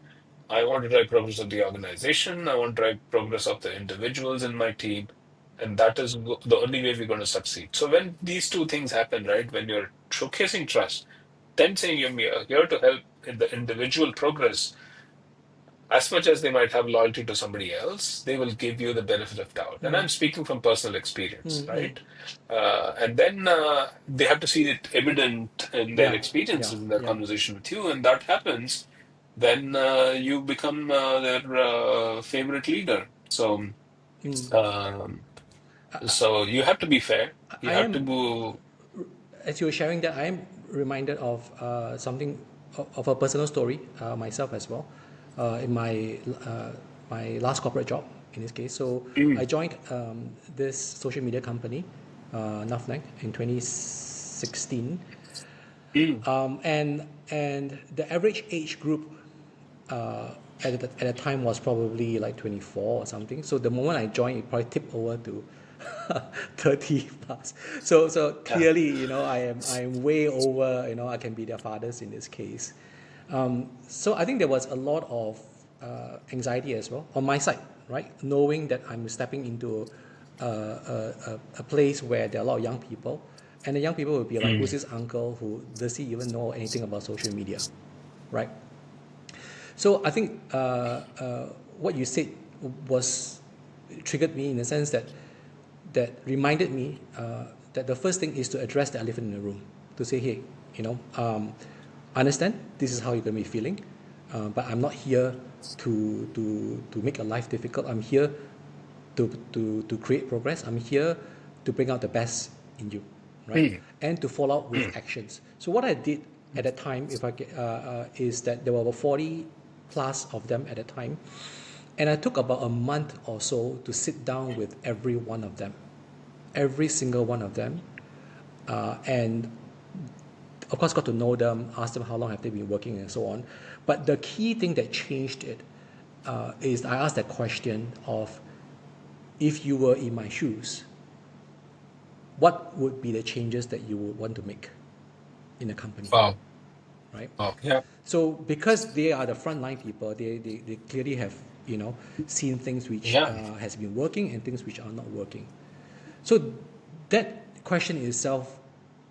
I want to drive progress of the organization. I want to drive progress of the individuals in my team. And that is the only way we're going to succeed. So when these two things happen, right, when you're showcasing trust, then saying you're here to help in the individual progress, as much as they might have loyalty to somebody else, they will give you the benefit of doubt. And I'm speaking from personal experience, right? And then they have to see it evident in their yeah, yeah, experiences, in their yeah. conversation with you, and that happens, then you become their favorite leader. Um, so you have to be fair. You I have to am, go. as you were sharing that, I am reminded of something of a personal story myself as well. In my last corporate job, in this case, so I Mm, joined this social media company, Nafnang, in 2016, mm, and the average age group at the time was probably like 24 or something. So the moment I joined, it probably tipped over to 30 plus. So yeah. clearly, I'm way over. I can be their fathers in this case. So I think there was a lot of anxiety as well on my side, right? Knowing that I'm stepping into a place where there are a lot of young people, and the young people will be like, "Who's Mm, this uncle who does he even know anything about social media?" Right? So I think what you said was triggered me in the sense that reminded me that the first thing is to address the elephant in the room, to say, hey, I understand this is how you're going to be feeling, but I'm not here to make your life difficult. I'm here to create progress. I'm here to bring out the best in you, right? mm, And to follow up with mm, actions. So what I did at that time, is that there were about 40 plus of them at the time, and I took about a month or so to sit down with every one of them, every single one of them, and of course got to know them, ask them how long have they been working and so on. But the key thing that changed it is I asked that question of, if you were in my shoes, what would be the changes that you would want to make in a company, Wow. right? Wow. Yeah. So because they are the frontline people, they clearly have, you know, seen things which Yeah. has been working and things which are not working. So that question itself,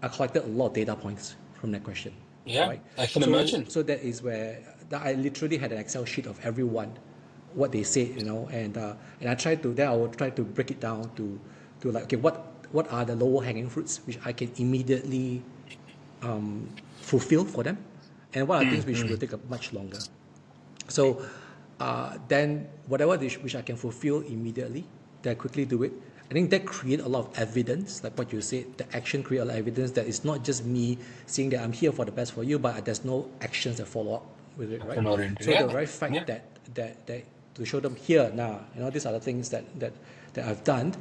I collected a lot of data points from that question, Yeah. right? I can So imagine. so that is where that I literally had an Excel sheet of everyone, what they said, you know, and I try to then I will try to break it down to like, okay, what are the lower hanging fruits which I can immediately fulfill for them, and what are things which will Mm-hmm. take a much longer. So then whatever which I can fulfill immediately, then I quickly do it. I think that create a lot of evidence, like what you said, the action create a lot of evidence that it's not just me saying that I'm here for the best for you, but there's no actions that follow up with it, right? Action oriented. So the Yeah. very fact Yeah. that to show them here now, you know, these are the things that I've done,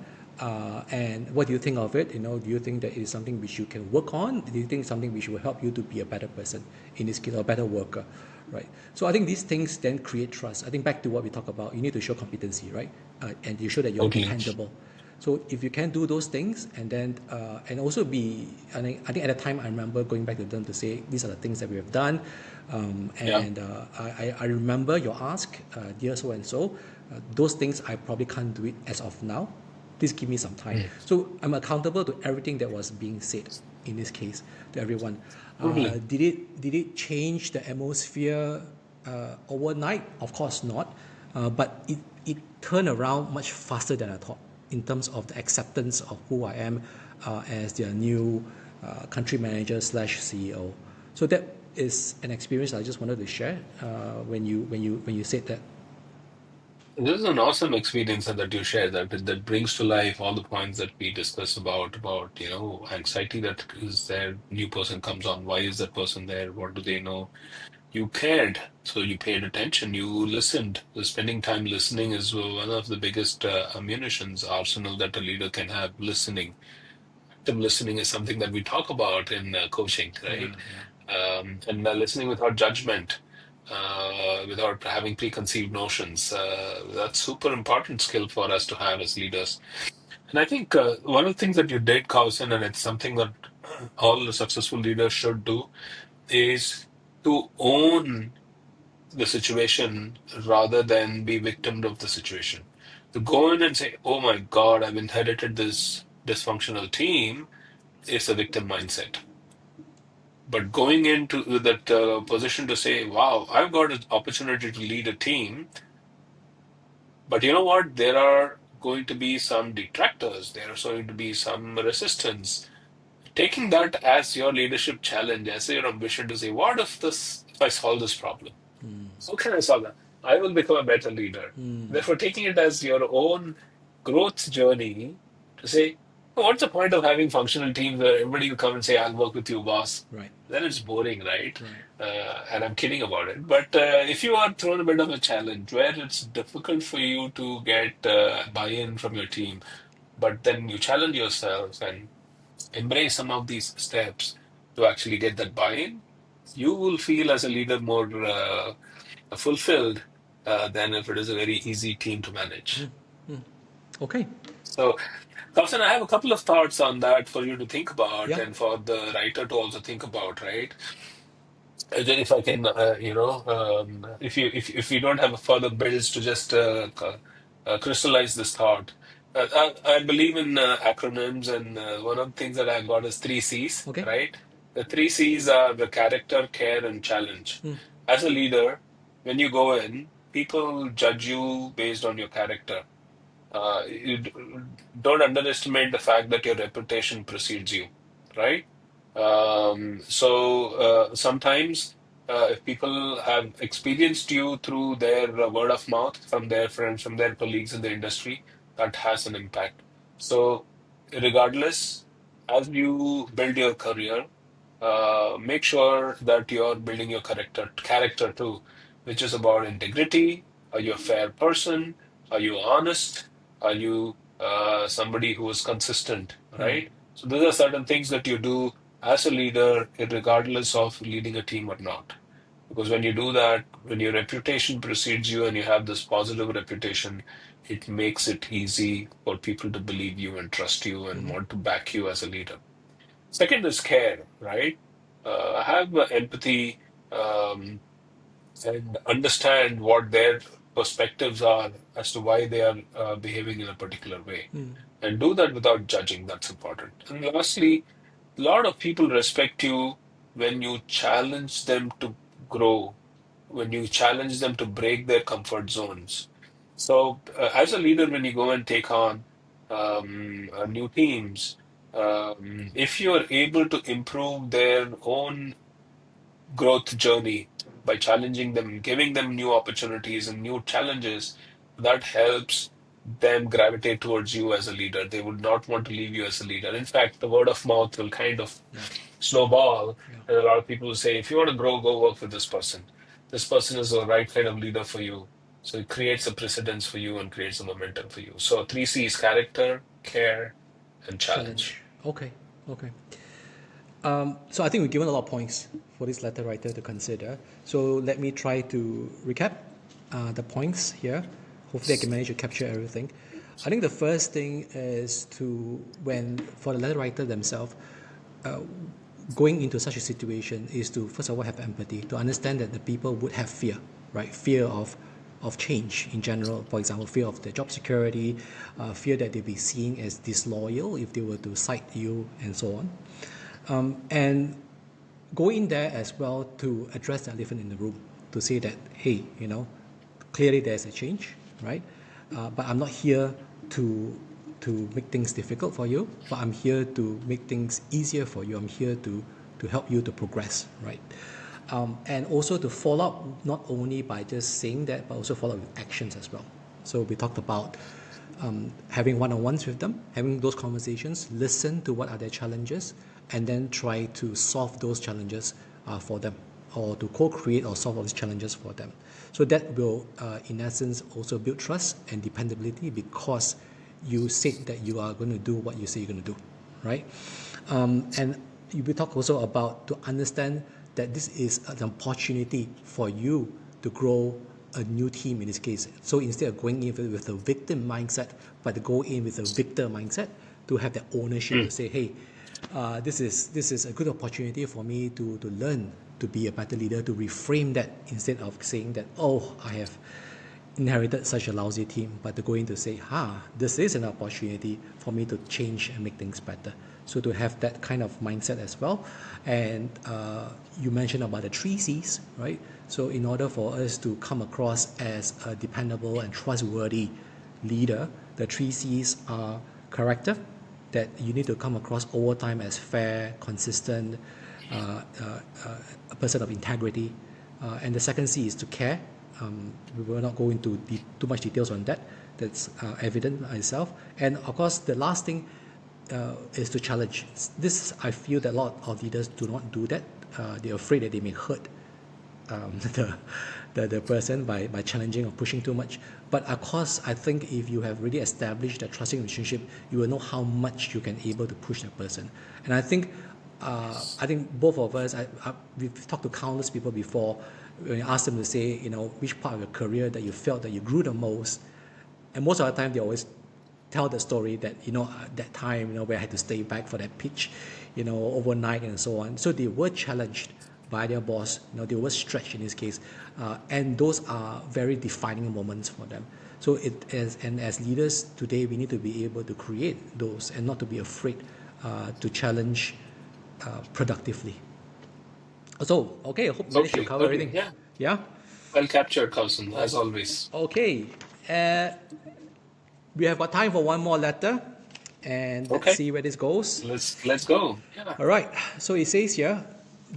and what do you think of it? You know, do you think that it is something which you can work on? Do you think something which will help you to be a better person in this case, or a better worker, right? So I think these things then create trust. I think back to what we talked about, you need to show competency, right? And you show that you're Totally. dependable. So if you can do those things, and then and also be, I think at the time I remember going back to them to say these are the things that we have done, Yeah. and I remember your ask, dear so and so. Those things I probably can't do it as of now. Please give me some time. Mm. So I'm accountable to everything that was being said in this case to everyone. Totally. Did it change the atmosphere overnight? Of course not. But it turned around much faster than I thought in terms of the acceptance of who I am as their new country manager slash CEO. So that is an experience I just wanted to share when you said that. This is an awesome experience that you share that brings to life all the points that we discuss about anxiety that is there. New person comes on. Why is that person there? What do they know? You cared, so you paid attention. You listened. Spending time listening is one of the biggest ammunitions arsenal that a leader can have. Listening, active listening is something that we talk about in coaching, Yeah, right? yeah. And listening without judgment, without having preconceived notions. That's super important skill for us to have as leaders. And I think one of the things that you did, Kausen, and it's something that all the successful leaders should do, is to own the situation rather than be victim of the situation. To go in and say, "Oh my God, I've inherited this dysfunctional team," is a victim mindset. But going into that position to say, wow, I've got an opportunity to lead a team, but you know what? There are going to be some detractors, there is going to be some resistance. Taking that as your leadership challenge, as your ambition to say, what if I solve this problem? How can I solve that? I will become a better leader. Therefore, taking it as your own growth journey to say, what's the point of having functional teams where everybody will come and say, I'll work with you, boss? Right, Then it's boring, right? right. And I'm kidding about it. But if you are thrown a bit of a challenge where it's difficult for you to get buy-in from your team, but then you challenge yourself and embrace some of these steps to actually get that buy-in, you will feel as a leader more fulfilled than if it is a very easy team to manage. Okay. So, Kausan, I have a couple of thoughts on that for you to think about Yeah. and for the writer to also think about, right? And then if I can, if you don't have further builds to just crystallize this thought, I believe in acronyms, and one of the things that I got is three C's, Okay. right? The three C's are the character, care, and challenge. As a leader, when you go in, people judge you based on your character. Don't underestimate the fact that your reputation precedes you, right? Sometimes, if people have experienced you through their word of mouth from their friends, from their colleagues in the industry, that has an impact. So, regardless, as you build your career, make sure that you're building your character too, which is about integrity. Are you a fair person? Are you honest? Are you somebody who is consistent, right? So those are certain things that you do as a leader, regardless of leading a team or not. Because when you do that, when your reputation precedes you and you have this positive reputation, it makes it easy for people to believe you and trust you and Mm-hmm. want to back you as a leader. Second is care, right? Have empathy, um, and understand what their perspectives are as to why they are behaving in a particular way. Mm. And do that without judging. That's important. And lastly, a lot of people respect you when you challenge them to grow, when you challenge them to break their comfort zones. So, as a leader, when you go and take on new teams, if you are able to improve their own growth journey by challenging them, giving them new opportunities and new challenges, that helps them gravitate towards you as a leader. They would not want to leave you as a leader. In fact, the word of mouth will kind of Yeah. snowball, Yeah. and a lot of people will say, if you want to grow, go work with this person. This person is the right kind of leader for you. So it creates a precedence for you and creates a momentum for you. So three C's: character, care, and challenge. Challenge. Okay. Okay. So I think we've given a lot of points for this letter writer to consider. So let me try to recap the points here. Hopefully, I can manage to capture everything. I think the first thing is to, when for the letter writer themselves, going into such a situation is to first of all have empathy, to understand that the people would have fear, right? Fear of change in general. For example, fear of their job security, fear that they'll be seen as disloyal if they were to cite you, and so on. And go in there as well to address the elephant in the room, to say that, hey, clearly there's a change, right? But I'm not here to make things difficult for you, but I'm here to make things easier for you. I'm here to help you to progress, right? And also to follow up not only by just saying that, but also follow up with actions as well. So we talked about having one-on-ones with them, having those conversations, listen to what are their challenges, and then try to solve those challenges for them, or to co-create or solve all these challenges for them. So that will, in essence, also build trust and dependability, because you said that you are going to do what you say you're going to do, right? And we talk also about to understand that this is an opportunity for you to grow a new team in this case. So instead of going in with a victim mindset, but to go in with a victor mindset, to have that ownership, to say, hey, this is a good opportunity for me to learn to be a better leader, to reframe that instead of saying that, oh, I have inherited such a lousy team, but to go in to say, this is an opportunity for me to change and make things better. So to have that kind of mindset as well. And you mentioned about the three C's, right? So in order for us to come across as a dependable and trustworthy leader, the three C's are character, that you need to come across over time as fair, consistent, a person of integrity. And the second C is to care. We will not go into too much details on that. That's evident itself. And of course, the last thing is to challenge. This, I feel that a lot of leaders do not do that. They're afraid that they may hurt the person by challenging or pushing too much. But of course, I think if you have really established that trusting relationship, you will know how much you can able to push that person. And I think both of us, we've talked to countless people before. When you ask them to say, which part of your career that you felt that you grew the most, and most of the time they always tell the story that that time where I had to stay back for that pitch, overnight and so on. So they were challenged by their boss. They were stretched in this case, and those are very defining moments for them. So as leaders today, we need to be able to create those and not to be afraid to challenge productively. So okay, I hope managed to Okay, cover okay, everything. yeah. Yeah. Well captured, Kausern, as always. Okay. We have got time for one more letter, and let's Okay, see where this goes. let's go. Yeah. All right. So it says here,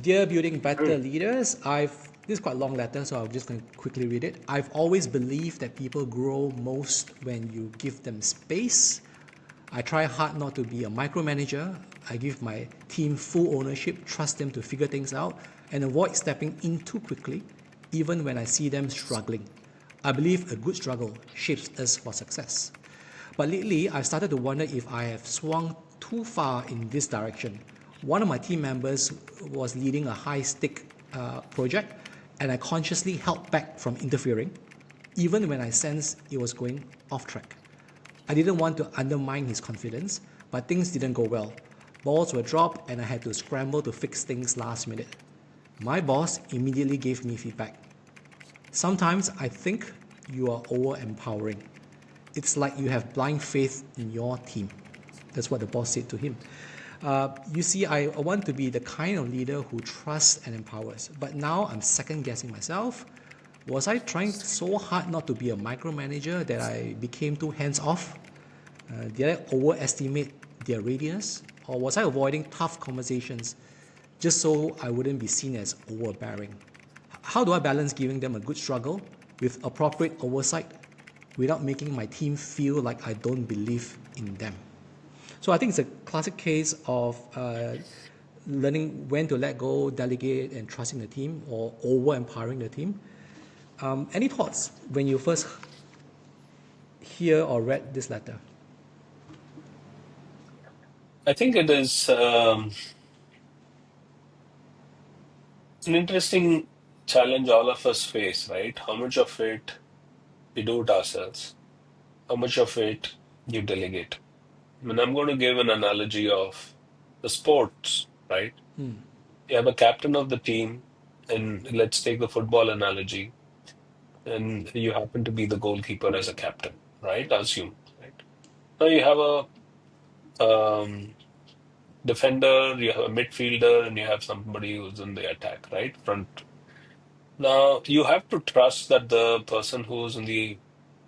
dear building better Mm. leaders, this is quite a long letter, so I'm just going to quickly read it. I've always believed that people grow most when you give them space. I try hard not to be a micromanager. I give my team full ownership, trust them to figure things out, and avoid stepping in too quickly, even when I see them struggling. I believe a good struggle shapes us for success. But lately, I've started to wonder if I have swung too far in this direction. One of my team members was leading a high-stake project, and I consciously held back from interfering, even when I sensed it was going off track. I didn't want to undermine his confidence, but things didn't go well. Balls were dropped, and I had to scramble to fix things last minute. My boss immediately gave me feedback. Sometimes I think you are over empowering. It's like you have blind faith in your team. That's what the boss said to him. You see, I want to be the kind of leader who trusts and empowers. But now I'm second guessing myself. Was I trying so hard not to be a micromanager that I became too hands off? Did I overestimate their radius? Or was I avoiding tough conversations just so I wouldn't be seen as overbearing? How do I balance giving them a good struggle with appropriate oversight without making my team feel like I don't believe in them? So I think it's a classic case of learning when to let go, delegate, and trusting the team, or over empowering the team. Any thoughts when you first hear or read this letter? I think it is an interesting challenge all of us face, right? How much of it we do it ourselves? How much of it you delegate? I mean, I'm going to give an analogy of the sports, right? You have a captain of the team, and let's take the football analogy, and you happen to be the goalkeeper as a captain, right? Assume, right? Now you have a defender, you have a midfielder, and you have somebody who's in the attack, right? Front. Now you have to trust that the person who's in the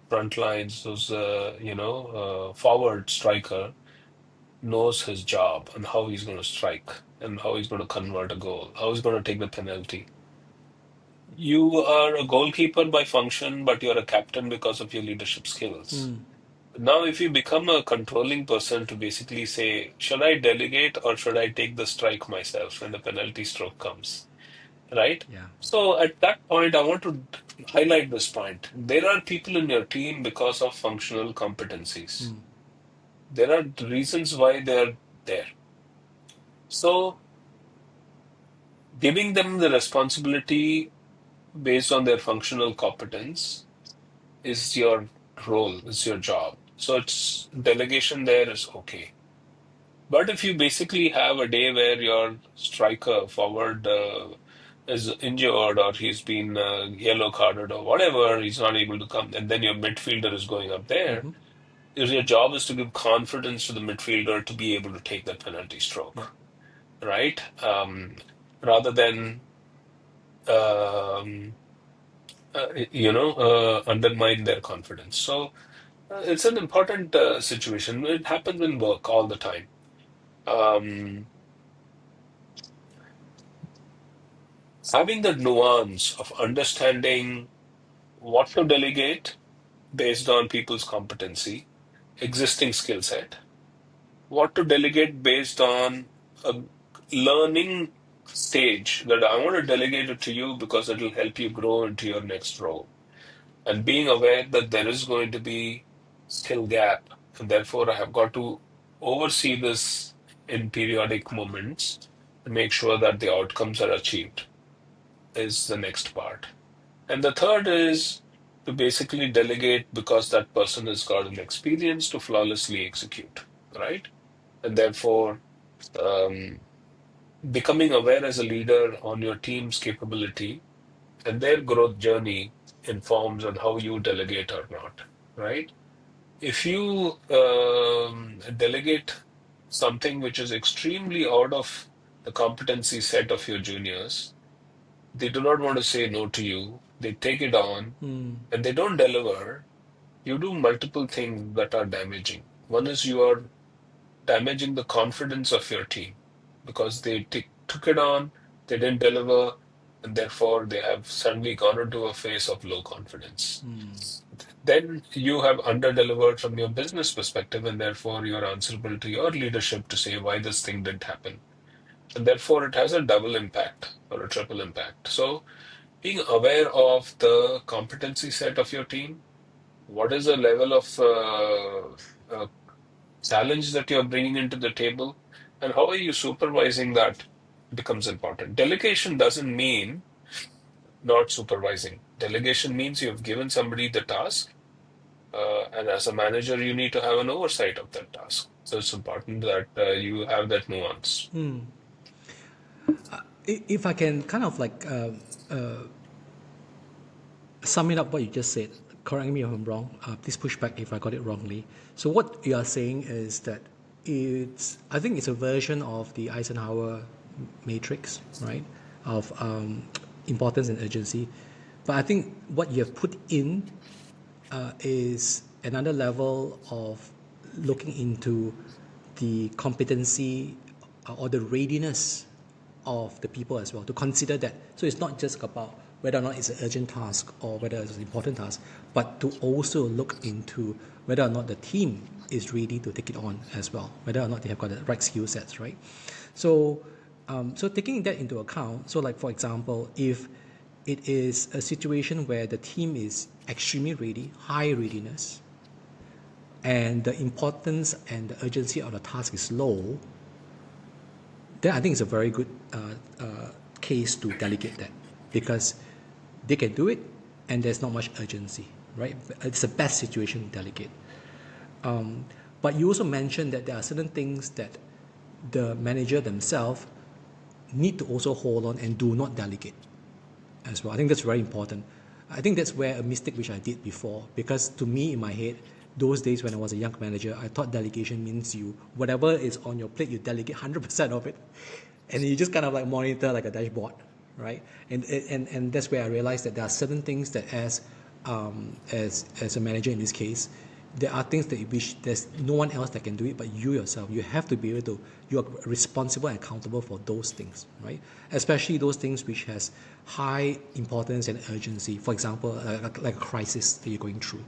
front lines, who's forward striker, knows his job and how he's going to strike and how he's going to convert a goal, how he's going to take the penalty. You are a goalkeeper by function, but you're a captain because of your leadership skills. Now, if you become a controlling person to basically say, should I delegate or should I take the strike myself when the penalty stroke comes? Right? Yeah. So at that point, I want to highlight this point. There are people in your team because of functional competencies. There are reasons why they're there. So giving them the responsibility based on their functional competence is your role, is your job. So it's delegation there is okay. But if you basically have a day where your striker forward is injured or he's been yellow carded or whatever, he's not able to come, and then your midfielder is going up there, your job is to give confidence to the midfielder to be able to take that penalty Yeah. stroke, right? Rather than um, undermine their confidence. So it's an important situation. It happens in work all the time. Um, Having the nuance of understanding what to delegate based on people's competency, existing skill set, what to delegate based on a learning stage that I want to delegate it to you because it will help you grow into your next role. And being aware that there is going to be skill gap, and therefore I have got to oversee this in periodic moments to make sure that the outcomes are achieved is the next part. And the third is to basically delegate because that person has got an experience to flawlessly execute, right? And therefore, um, becoming aware as a leader on your team's capability and their growth journey informs on how you delegate or not, right? If you delegate something which is extremely out of the competency set of your juniors, they do not want to say no to you. They take it on and they don't deliver. You do multiple things that are damaging. One is you are damaging the confidence of your team because they took it on, they didn't deliver, and therefore they have suddenly gone into a phase of low confidence. Then you have under-delivered from your business perspective, and therefore you're answerable to your leadership to say why this thing didn't happen. And therefore it has a double impact or a triple impact. So being aware of the competency set of your team, what is the level of challenge that you're bringing into the table, and how are you supervising that becomes important. Delegation doesn't mean not supervising. Delegation means you have given somebody the task, and as a manager, you need to have an oversight of that task. So it's important that you have that nuance. If I can kind of like sum it up what you just said, correct me if I'm wrong, please push back if I got it wrongly. So what you are saying is that I think it's a version of the Eisenhower matrix, right, of importance and urgency. But I think what you have put in is another level of looking into the competency or the readiness of the people as well, to consider that. So it's not just about whether or not it's an urgent task or whether it's an important task, but to also look into whether or not the team is ready to take it on as well, whether or not they have got the right skill sets, right? So, so taking that into account, so like for example, if it is a situation where the team is extremely ready, high readiness, and the importance and the urgency of the task is low, then I think it's a very good case to delegate that, because they can do it and there's not much urgency, right? It's the best situation to delegate. But you also mentioned that there are certain things that the manager themselves need to also hold on and do not delegate as well. I think that's very important. I think that's where a mistake which I did before, because to me in my head, those days when I was a young manager, I thought delegation means you, whatever is on your plate, you delegate 100% of it, and you just kind of like monitor like a dashboard, right? And that's where I realized that there are certain things that as a manager in this case, there are things that which there's no one else that can do it but you yourself. You have to be able to, you are responsible and accountable for those things, right? Especially those things which has high importance and urgency. For example, like a crisis that you're going through,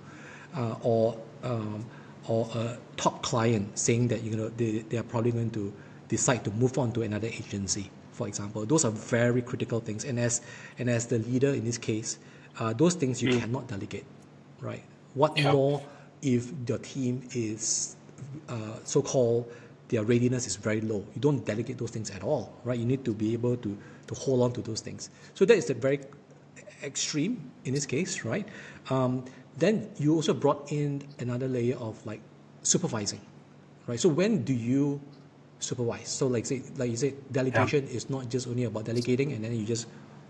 uh, or um, or a top client saying that they are probably going to decide to move on to another agency, for example. Those are very critical things, and as the leader in this case, those things you Mm. cannot delegate, right? What Yeah. more if your team is so-called, their readiness is very low? You don't delegate those things at all, right? You need to be able to hold on to those things. So that is a very extreme in this case, right? Then you also brought in another layer of like supervising, right? So when do you supervise? So like you said, Yeah. delegation is not just only about delegating and then you just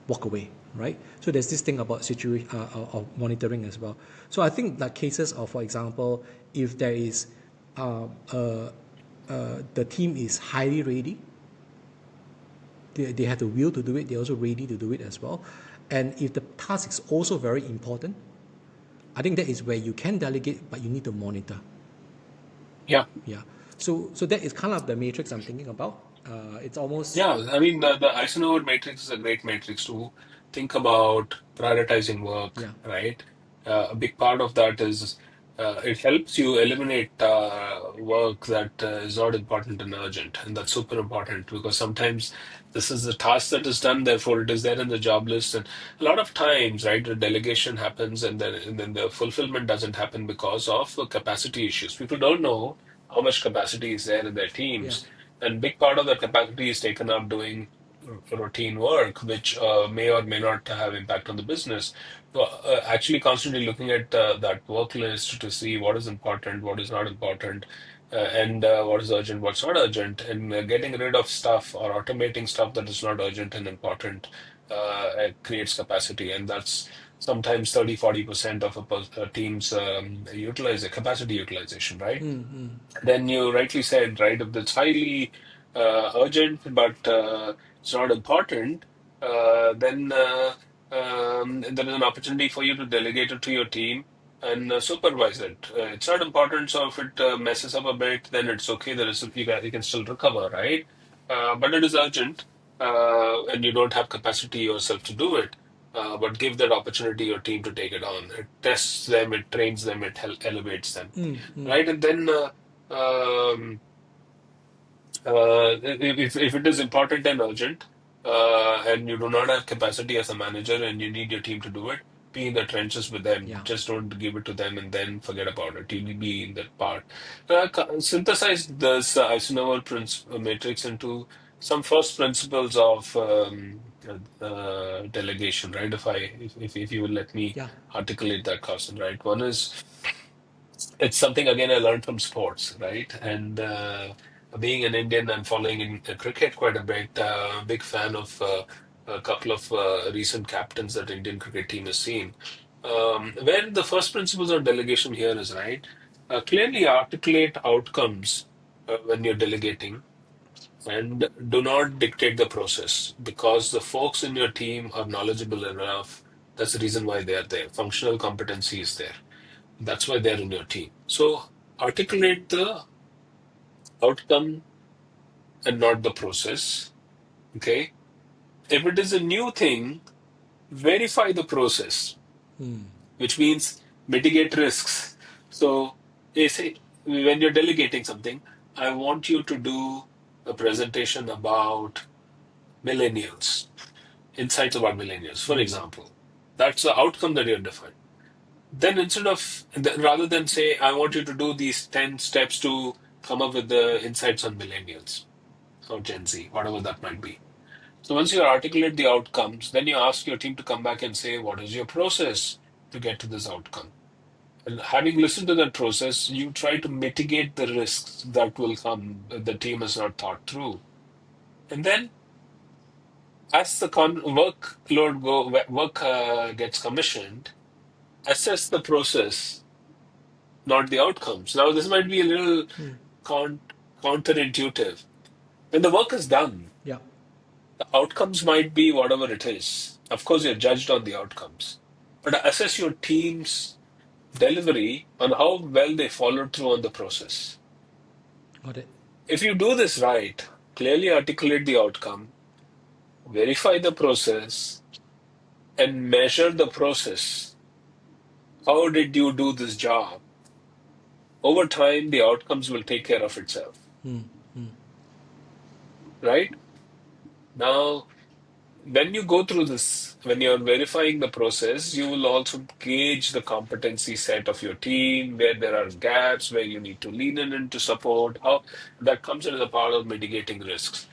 walk away, right? So there's this thing about situation of monitoring as well. So I think like cases of, for example, if there is the team is highly ready, they have the will to do it, they're also ready to do it as well. And if the task is also very important, I think that is where you can delegate, but you need to monitor. Yeah. Yeah. So that is kind of the matrix I'm thinking about. It's almost, Yeah, I mean, the Eisenhower matrix is a great matrix to think about prioritizing work, yeah. right? A big part of that is it helps you eliminate work that is not important and urgent. And that's super important because sometimes this is a task that is done, therefore it is there in the job list. And a lot of times, right, the delegation happens and then the fulfillment doesn't happen because of capacity issues. People don't know how much capacity is there in their Yeah. teams, and big part of the capacity is taken up doing routine work, which may or may not have impact on the business. So, actually, constantly looking at that work list to see what is important, what is not important, and what is urgent, what's not urgent, and getting rid of stuff or automating stuff that is not urgent and important creates capacity, and that's sometimes 30-40% of a team's capacity utilization, right? Then you rightly said, right, if it's highly urgent but it's not important, then there is an opportunity for you to delegate it to your team and supervise it. It's not important, so if it messes up a bit, then it's okay. You can still recover, right? But it is urgent, and you don't have capacity yourself to do it. But give that opportunity your team to take it on. It tests them, it trains them, it elevates them, right? And then um, if it is important and urgent, and you do not have capacity as a manager and you need your team to do it, be in the trenches with them. Yeah. Just don't give it to them and then forget about it. You need to be in that part. Synthesize this Eisenhower matrix into some first principles of delegation, right? If you will let me Yeah. articulate that, Carson, right? One is it's something again I learned from sports, right? And being an Indian, I'm following in cricket quite a bit. Big fan of a couple of recent captains that Indian cricket team has seen. Where the first principles of delegation here is right, clearly articulate outcomes when you're delegating, and do not dictate the process because the folks in your team are knowledgeable enough. That's the reason why they are there. Functional competency is there. That's why they're in your team. So articulate the outcome and not the process. Okay. If it is a new thing, verify the process, which means mitigate risks. So they say when you're delegating something, I want you to do a presentation about millennials, insights about millennials, for example. That's the outcome that you're defined. Then instead of rather than say, I want you to do these 10 steps to come up with the insights on millennials or Gen Z, whatever that might be. So once you articulate the outcomes, then you ask your team to come back and say, what is your process to get to this outcome? And having listened to that process, you try to mitigate the risks that will come that the team has not thought through. And then as the work gets commissioned, assess the process, not the outcomes. Now, this might be a little con counterintuitive. When the work is done, Yeah. the outcomes might be whatever it is. Of course, you're judged on the outcomes, but assess your team's delivery on how well they followed through on the process. Got it. If you do this right, clearly articulate the outcome, verify the process, and measure the process. How did you do this job? Over time, the outcomes will take care of itself, right? Now, when you go through this, when you're verifying the process, you will also gauge the competency set of your team, where there are gaps, where you need to lean in to support. How that comes into the part of mitigating risks.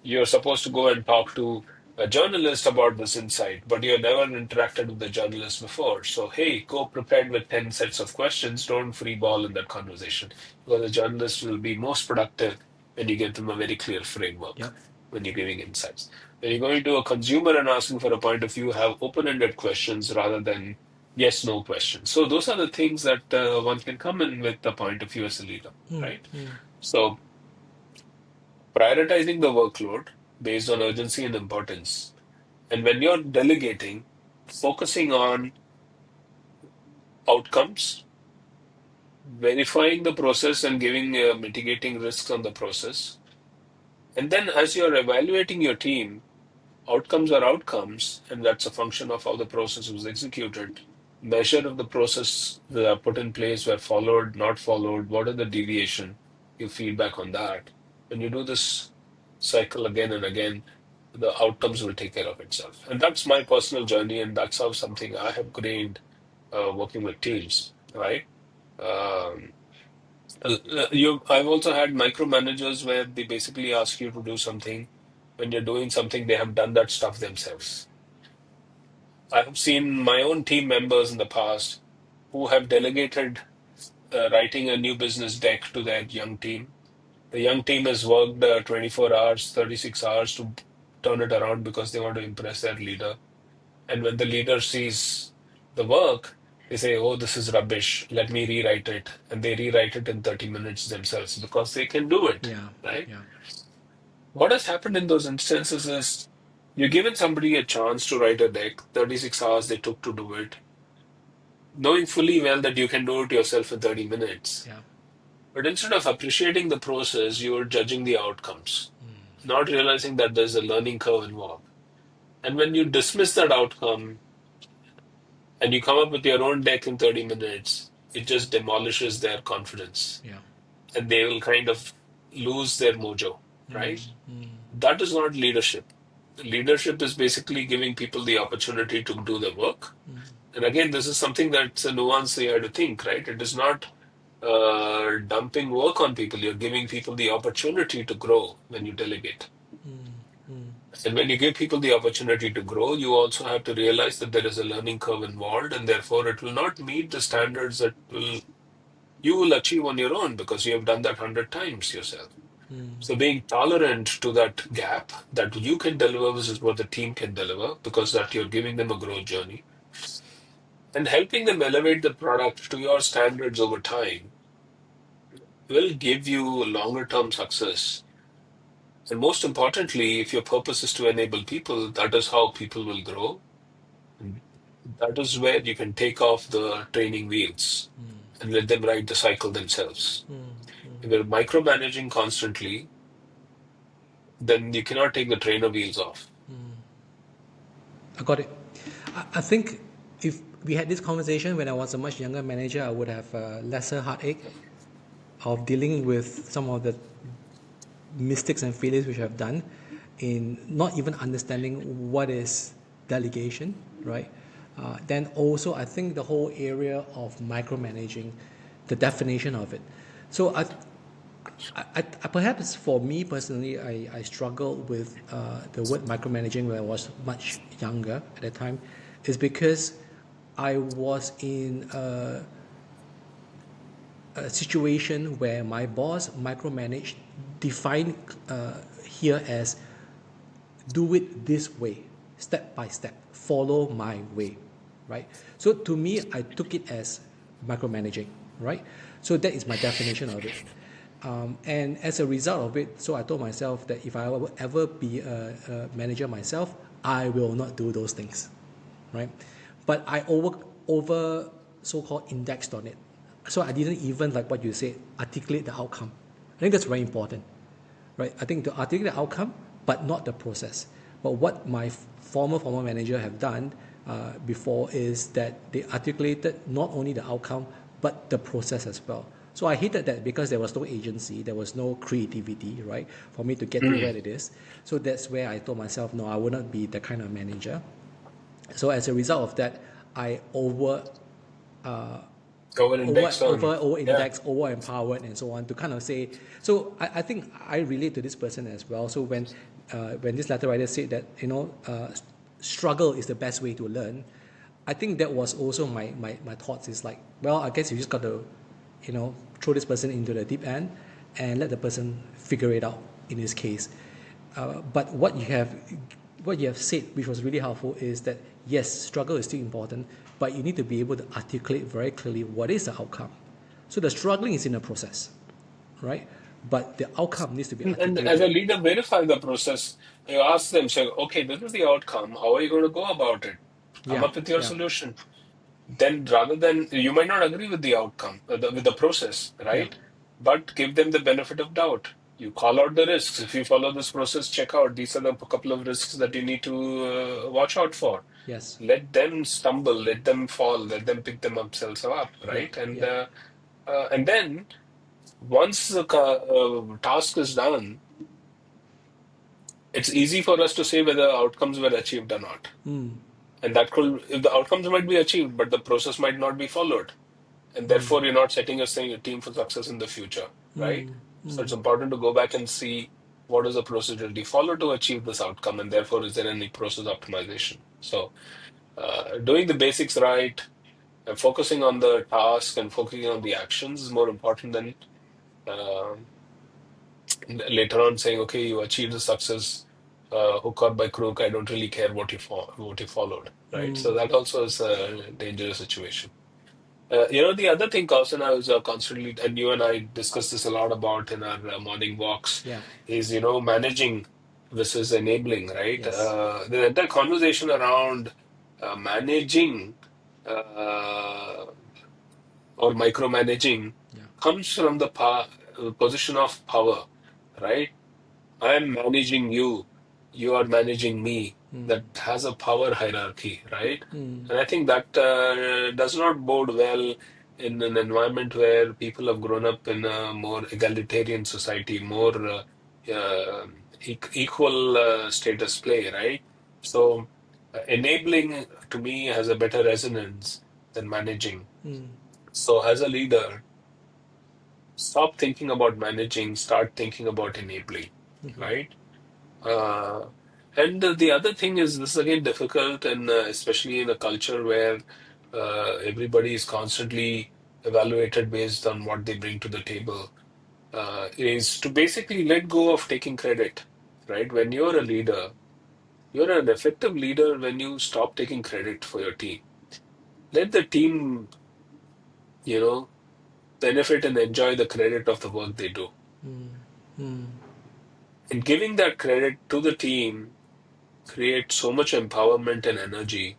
You're supposed to go and talk to a journalist about this insight, but you've never interacted with the journalist before. So, hey, go prepared with 10 sets of questions. Don't free ball in that conversation because the journalist will be most productive when you give them a very clear framework Yep. when you're giving insights. When you're going to a consumer and asking for a point of view, have open-ended questions rather than yes, no questions. So those are the things that one can come in with the point of view as a leader, right? So prioritizing the workload based on urgency and importance. And when you're delegating, focusing on outcomes, verifying the process and giving mitigating risks on the process. And then as you're evaluating your team, outcomes are outcomes, and that's a function of how the process was executed. Measure of the process that are put in place were followed, not followed, what are the deviation? Give feedback on that. When you do this cycle again and again, the outcomes will take care of itself. And that's my personal journey, and that's how something I have gained working with teams, right? Um, I've also had micromanagers where they basically ask you to do something. When you're doing something, they have done that stuff themselves. I have seen my own team members in the past who have delegated writing a new business deck to their young team. The young team has worked 24 hours, 36 hours to turn it around because they want to impress their leader. And when the leader sees the work, they say, oh, this is rubbish. Let me rewrite it. And they rewrite it in 30 minutes themselves because they can do it, Yeah. right? Yeah. What has happened in those instances is you're given somebody a chance to write a deck, 36 hours they took to do it, knowing fully well that you can do it yourself in 30 minutes. Yeah. But instead of appreciating the process, you're judging the outcomes, not realizing that there's a learning curve involved. And when you dismiss that outcome and you come up with your own deck in 30 minutes, it just demolishes their confidence Yeah. and they will kind of lose their mojo, right? That is not leadership. Leadership is basically giving people the opportunity to do the work. And again, this is something that's a nuance you have to think, right? It is not dumping work on people. You're giving people the opportunity to grow when you delegate. And when you give people the opportunity to grow, you also have to realize that there is a learning curve involved, and therefore it will not meet the standards that will you will achieve on your own because you have done that 100 times yourself. So being tolerant to that gap that you can deliver versus what the team can deliver, because that you're giving them a growth journey and helping them elevate the product to your standards over time will give you longer term success. And most importantly, if your purpose is to enable people, that is how people will grow. And that is where you can take off the training wheels and let them ride the cycle themselves. If you're micromanaging constantly, then you cannot take the trainer wheels off. I got it. I think if we had this conversation when I was a much younger manager, I would have lesser heartache of dealing with some of the mistakes and failures which I've done in not even understanding what is delegation, right? Then also, I think the whole area of micromanaging, the definition of it. So perhaps for me personally, I struggled with the word micromanaging when I was much younger at the time, is because I was in a situation where my boss micromanaged, defined here as do it this way, step by step, follow my way, right? So to me, I took it as micromanaging, right? So that is my definition of it. And as a result of it, so I told myself that if I will ever be a manager myself, I will not do those things, right? But I over so-called indexed on it. So I didn't even, like what you said, articulate the outcome. I think that's very important, right? I think to articulate the outcome, but not the process. But what my former manager have done before is that they articulated not only the outcome, but the process as well. So I hated that because there was no agency, there was no creativity, right, for me to get to where it is. So that's where I told myself, no, I will not be that kind of manager. So as a result of that, I Over indexed on. over Yeah. index, over empowered, and so on to kind of say. So I think I relate to this person as well. So when this letter writer said that struggle is the best way to learn, I think that was also my thoughts. Is like, well, I guess you just got to throw this person into the deep end and let the person figure it out in this case. But what you have said, which was really helpful, is that yes, struggle is still important, but you need to be able to articulate very clearly what is the outcome. So the struggling is in the process, right? But the outcome needs to be And as articulated. a leader, verify the process. You ask them, say, okay, this is the outcome. How are you going to go about it? Come Yeah, up with your yeah, solution. Then rather than you might not agree with the outcome, with the process, yeah, right? But give them the benefit of doubt. You call out the risks. If you follow this process, check out these are the couple of risks that you need to watch out for. yes, Let them stumble, let them fall, let them pick themselves up, yeah, right? yeah, And then once the task is done, it's easy for us to say whether outcomes were achieved or not. And that could, if the outcomes might be achieved, but the process might not be followed. And therefore, you're not setting a team for success in the future, right? So it's important to go back and see what is the procedure followed to achieve this outcome, and therefore, is there any process optimization? So, doing the basics right and focusing on the task and focusing on the actions is more important than um later on saying, "Okay, you achieved the success, hook or by crook. I don't really care what you followed." Right? So that also is a dangerous situation. The other thing, Kausern, I was constantly, and you and I discussed this a lot about in our morning walks, yeah, is, managing versus enabling, right? yes, The entire conversation around managing uh, or micromanaging yeah, comes from the position of power, right? I am managing you, you are managing me. That has a power hierarchy, right? And I think that does not bode well in an environment where people have grown up in a more egalitarian society, more equal status play, right? So, enabling to me has a better resonance than managing. So, as a leader, stop thinking about managing, start thinking about enabling, right? Uh, And the other thing is, this is again difficult, and especially in a culture where everybody is constantly evaluated based on what they bring to the table, is to basically let go of taking credit, right? When you're a leader, you're an effective leader when you stop taking credit for your team. Let the team, you know, benefit and enjoy the credit of the work they do. Mm. And giving that credit to the team creates so much empowerment and energy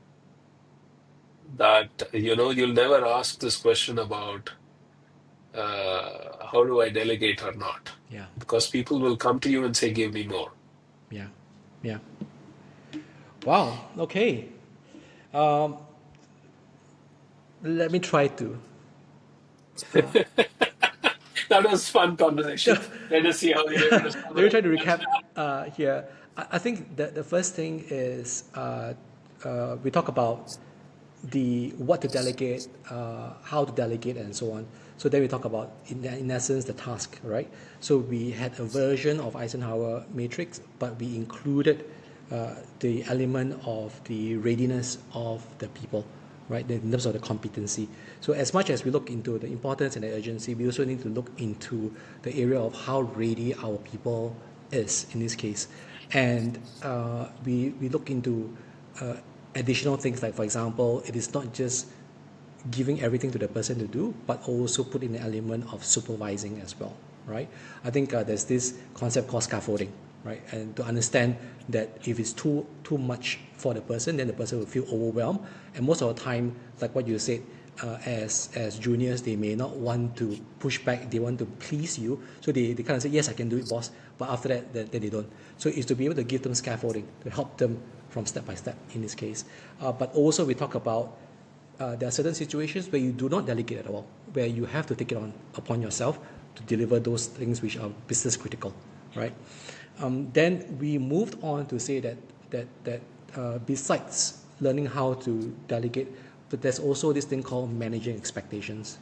that, you'll never ask this question about how do I delegate or not? Yeah, Because people will come to you and say, give me more. yeah, yeah. Wow. Okay. Um, let me try to. That was fun conversation. Let us see how we're able to Let me summarize try to that. recap here. I think that the first thing is we talk about the what to delegate, how to delegate, and so on. So then we talk about, in essence, the task, right? So we had a version of Eisenhower matrix, but we included the element of the readiness of the people, right? In terms of the competency. So as much as we look into the importance and the urgency, we also need to look into the area of how ready our people is in this case. And we look into additional things like, for example, it is not just giving everything to the person to do, but also put in an element of supervising as well, right? I think there's this concept called scaffolding, right? And to understand that if it's too much for the person, then the person will feel overwhelmed. And most of the time, like what you said, as juniors, they may not want to push back. They want to please you, so they kind of say, "Yes, I can do it, boss." But after that, then they don't. So it's to be able to give them scaffolding to help them from step by step in this case. But also we talk about there are certain situations where you do not delegate at all, where you have to take it on upon yourself to deliver those things which are business critical, right? Then we moved on to say that besides learning how to delegate, but there's also this thing called managing expectations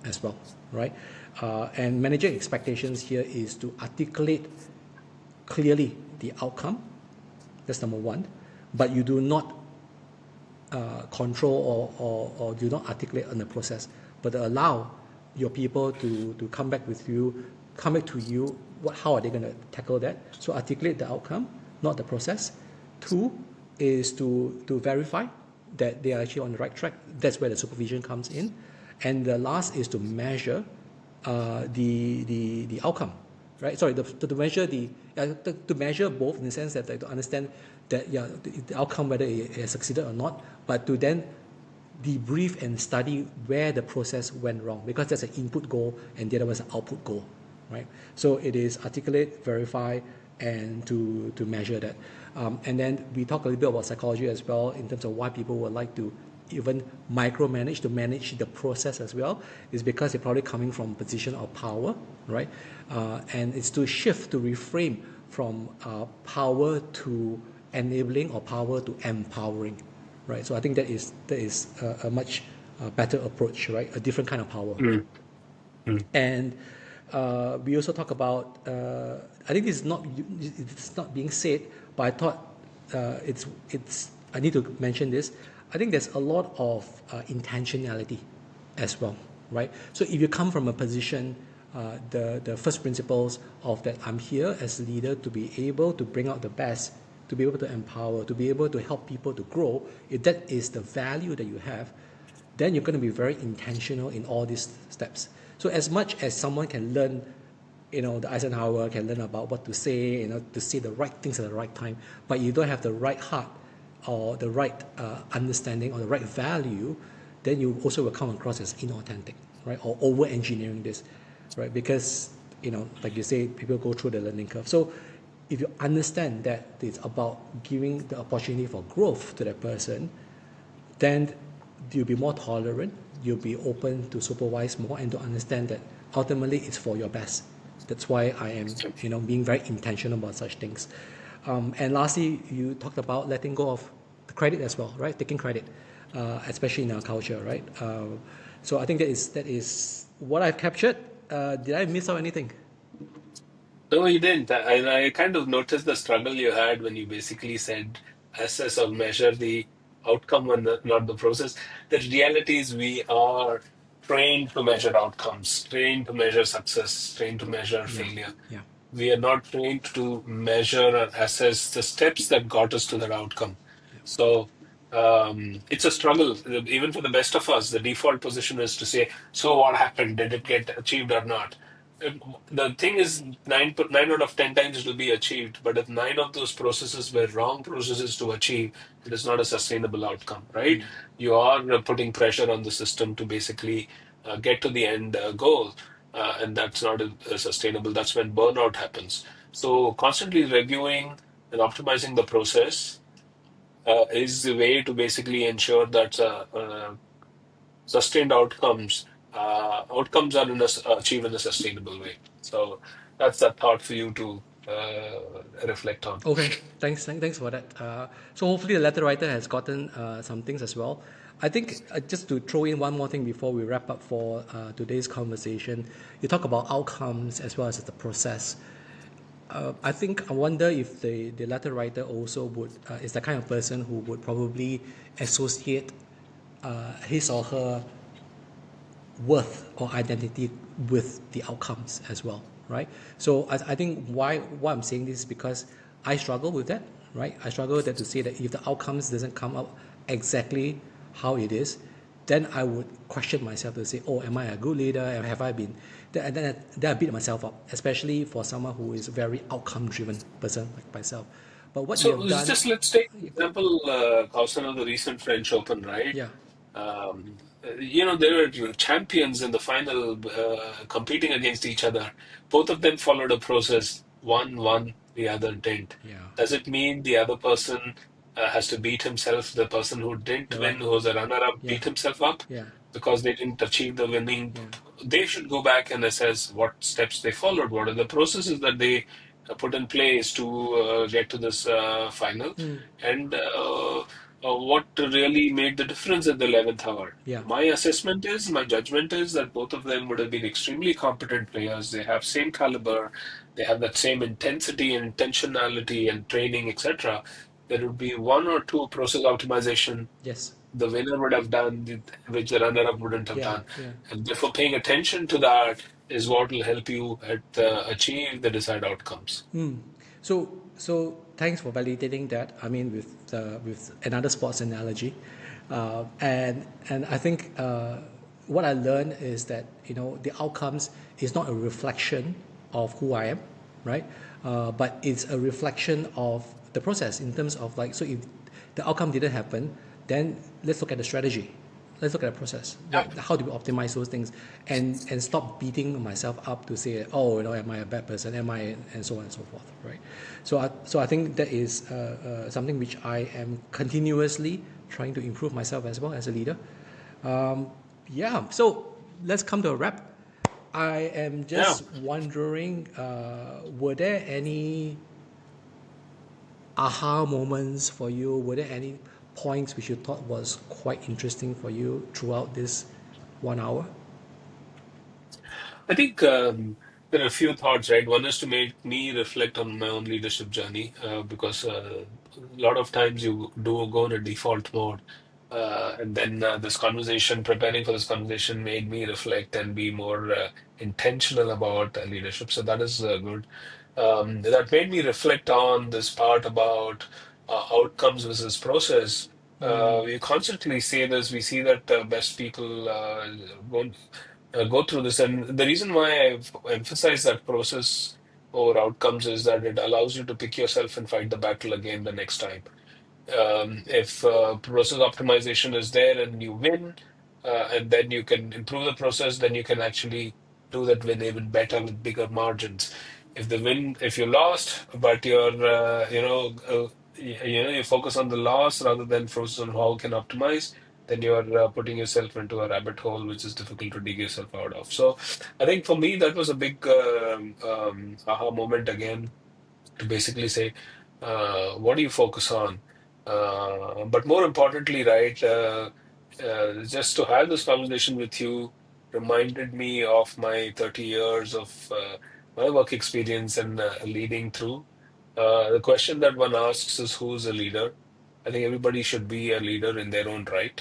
as well, right? And managing expectations here is to articulate clearly the outcome. That's number one. But you do not control or do not articulate on the process, but allow your people to come back with you, come back to you, how are they going to tackle that? So articulate the outcome, not the process. Two is to verify that they are actually on the right track. That's where the supervision comes in. And the last is to measure the outcome, right? Sorry, to measure to measure both in the sense that to understand that the outcome, whether it has succeeded or not, but to then debrief and study where the process went wrong, because that's an input goal and the other was an output goal, right? So it is articulate, verify, and to measure that. And then we talk a little bit about psychology as well in terms of why people would like to even micromanage, to manage the process as well, is because they're probably coming from a position of power, right? And it's to shift, to reframe from power to enabling or power to empowering, right? So I think that is a much better approach, right? A different kind of power. Mm, mm, And we also talk about, I think it's not being said, but I thought I need to mention this. I think there's a lot of intentionality as well, right? So if you come from a position, the first principles of that, I'm here as a leader to be able to bring out the best, to be able to empower, to be able to help people to grow. If that is the value that you have, then you're going to be very intentional in all these steps. So as much as someone can learn, the Eisenhower can learn about what to say, to say the right things at the right time, but you don't have the right heart or the right understanding or the right value, then you also will come across as inauthentic, right? Or over-engineering this, right? Because, like you say, people go through the learning curve. So if you understand that it's about giving the opportunity for growth to that person, then you'll be more tolerant, you'll be open to supervise more and to understand that ultimately it's for your best. That's why I am, being very intentional about such things. And lastly, you talked about letting go of the credit as well, right? Taking credit, especially in our culture, right? So I think that is what I've captured. Did I miss out anything? No, you didn't. I kind of noticed the struggle you had when you basically said assess or measure the outcome and not the process. The reality is we are trained to measure outcomes, trained to measure success, trained to measure Yeah, failure. yeah, We are not trained to measure or assess the steps that got us to that outcome. yeah. So it's a struggle. Even for the best of us, the default position is to say, so what happened? Did it get achieved or not? The thing is, 9 out of 10 times it will be achieved, but if nine of those processes were wrong processes to achieve, it is not a sustainable outcome, right? Mm, You are putting pressure on the system to basically get to the end goal, and that's not sustainable. That's when burnout happens. So, constantly reviewing and optimizing the process is the way to basically ensure that sustained outcomes are achieved in a sustainable way. So that's a thought for you to reflect on. okay, thanks for that. So hopefully the letter writer has gotten some things as well. I think just to throw in one more thing before we wrap up for today's conversation, you talk about outcomes as well as the process. I wonder if the letter writer also would is the kind of person who would probably associate his or her worth or identity with the outcomes as well, right? So I think why I'm saying this is because I struggle with that, right? I struggle with that to say that if the outcomes doesn't come out exactly how it is, then I would question myself to say, oh, am I a good leader? Have I been? Then I beat myself up, especially for someone who is a very outcome-driven person like myself. But what you So have done, let's take the example, Kausern, of the recent French Open, right? yeah, They were champions in the final, competing against each other. Both of them followed a process. One won, the other didn't. yeah, Does it mean the other person has to beat himself? The person who didn't you're win, right, who was a runner-up, yeah, beat himself up yeah, because they didn't achieve the winning. yeah, They should go back and assess what steps they followed, what are the processes that they put in place to get to this final, mm, and what really made the difference at the 11th hour. yeah, My judgment is that both of them would have been extremely competent players. They have same caliber, they have that same intensity and intentionality and training, etc. There would be one or two process optimization yes, the winner would have done, which the runner-up wouldn't have yeah, done. yeah. And therefore, paying attention to that is what will help you achieve the desired outcomes. So thanks for validating that. I mean, with another sports analogy, and I think what I learned is that the outcomes is not a reflection of who I am, right? But it's a reflection of the process in terms of like, so if the outcome didn't happen, then let's look at the strategy. Let's look at the process. Yeah. How do we optimize those things, and stop beating myself up to say, oh, am I a bad person? Am I, and so on and so forth, right? So I think that is something which I am continuously trying to improve myself as well as a leader. Yeah. So let's come to a wrap. I am Yeah. just wondering, were there any aha moments for you? Were there any points which you thought was quite interesting for you throughout this 1 hour? I think there are a few thoughts, right? One is to make me reflect on my own leadership journey because a lot of times you do go in a default mode. And then preparing for this conversation made me reflect and be more intentional about leadership. So that is good. That made me reflect on this part about outcomes versus process. We constantly say this. We see that best people go through this. And the reason why I've emphasized that process over outcomes is that it allows you to pick yourself and fight the battle again the next time. If process optimization is there and you win, and then you can improve the process, then you can actually do that win even better with bigger margins. If you lost, but you focus on the loss rather than focus on how you can optimize, then you're putting yourself into a rabbit hole, which is difficult to dig yourself out of. So, I think for me that was a big aha moment again to basically say, what do you focus on? But more importantly, right, just to have this conversation with you reminded me of my 30 years of my work experience and leading through, the question that one asks is who's a leader? I think everybody should be a leader in their own right,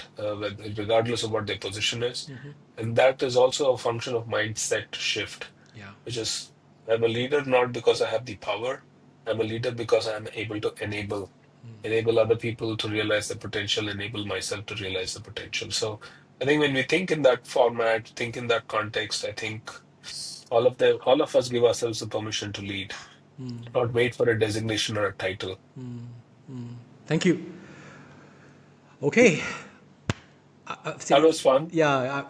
regardless of what their position is. And that is also a function of mindset shift, Yeah. which is I'm a leader not because I have the power. I'm a leader because I'm able to enable other people to realize the potential, enable myself to realize the potential. So I think when we think in that format, think in that context, I think all of us give ourselves the permission to lead, not wait for a designation or a title. Thank you. Okay. I've said That it. was fun. Yeah,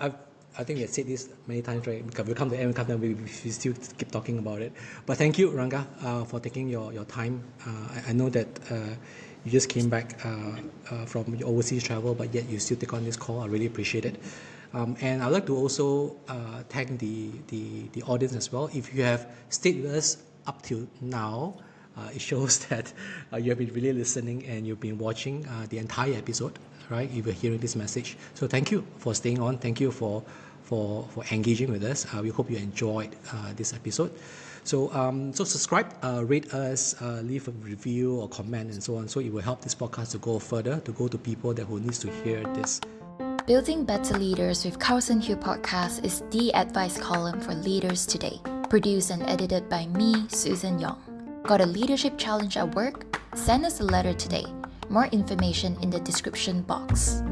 I think we have said this many times, right? Because we come to the end, we still keep talking about it. But thank you, Ranga, for taking your time. I know that you just came back from your overseas travel, but yet you still take on this call. I really appreciate it. And I'd like to also thank the audience as well. If you have stayed with us up till now, it shows that you have been really listening and you've been watching the entire episode, right? You were hearing this message. So thank you for staying on. Thank you for engaging with us. We hope you enjoyed this episode. So subscribe, rate us, leave a review or comment and so on. So it will help this podcast to go further, to go to people that who needs to hear this. Building Better Leaders with Kausern Hieu podcast is the advice column for leaders today. Produced and edited by me, Susan Yong. Got a leadership challenge at work? Send us a letter today. More information in the description box.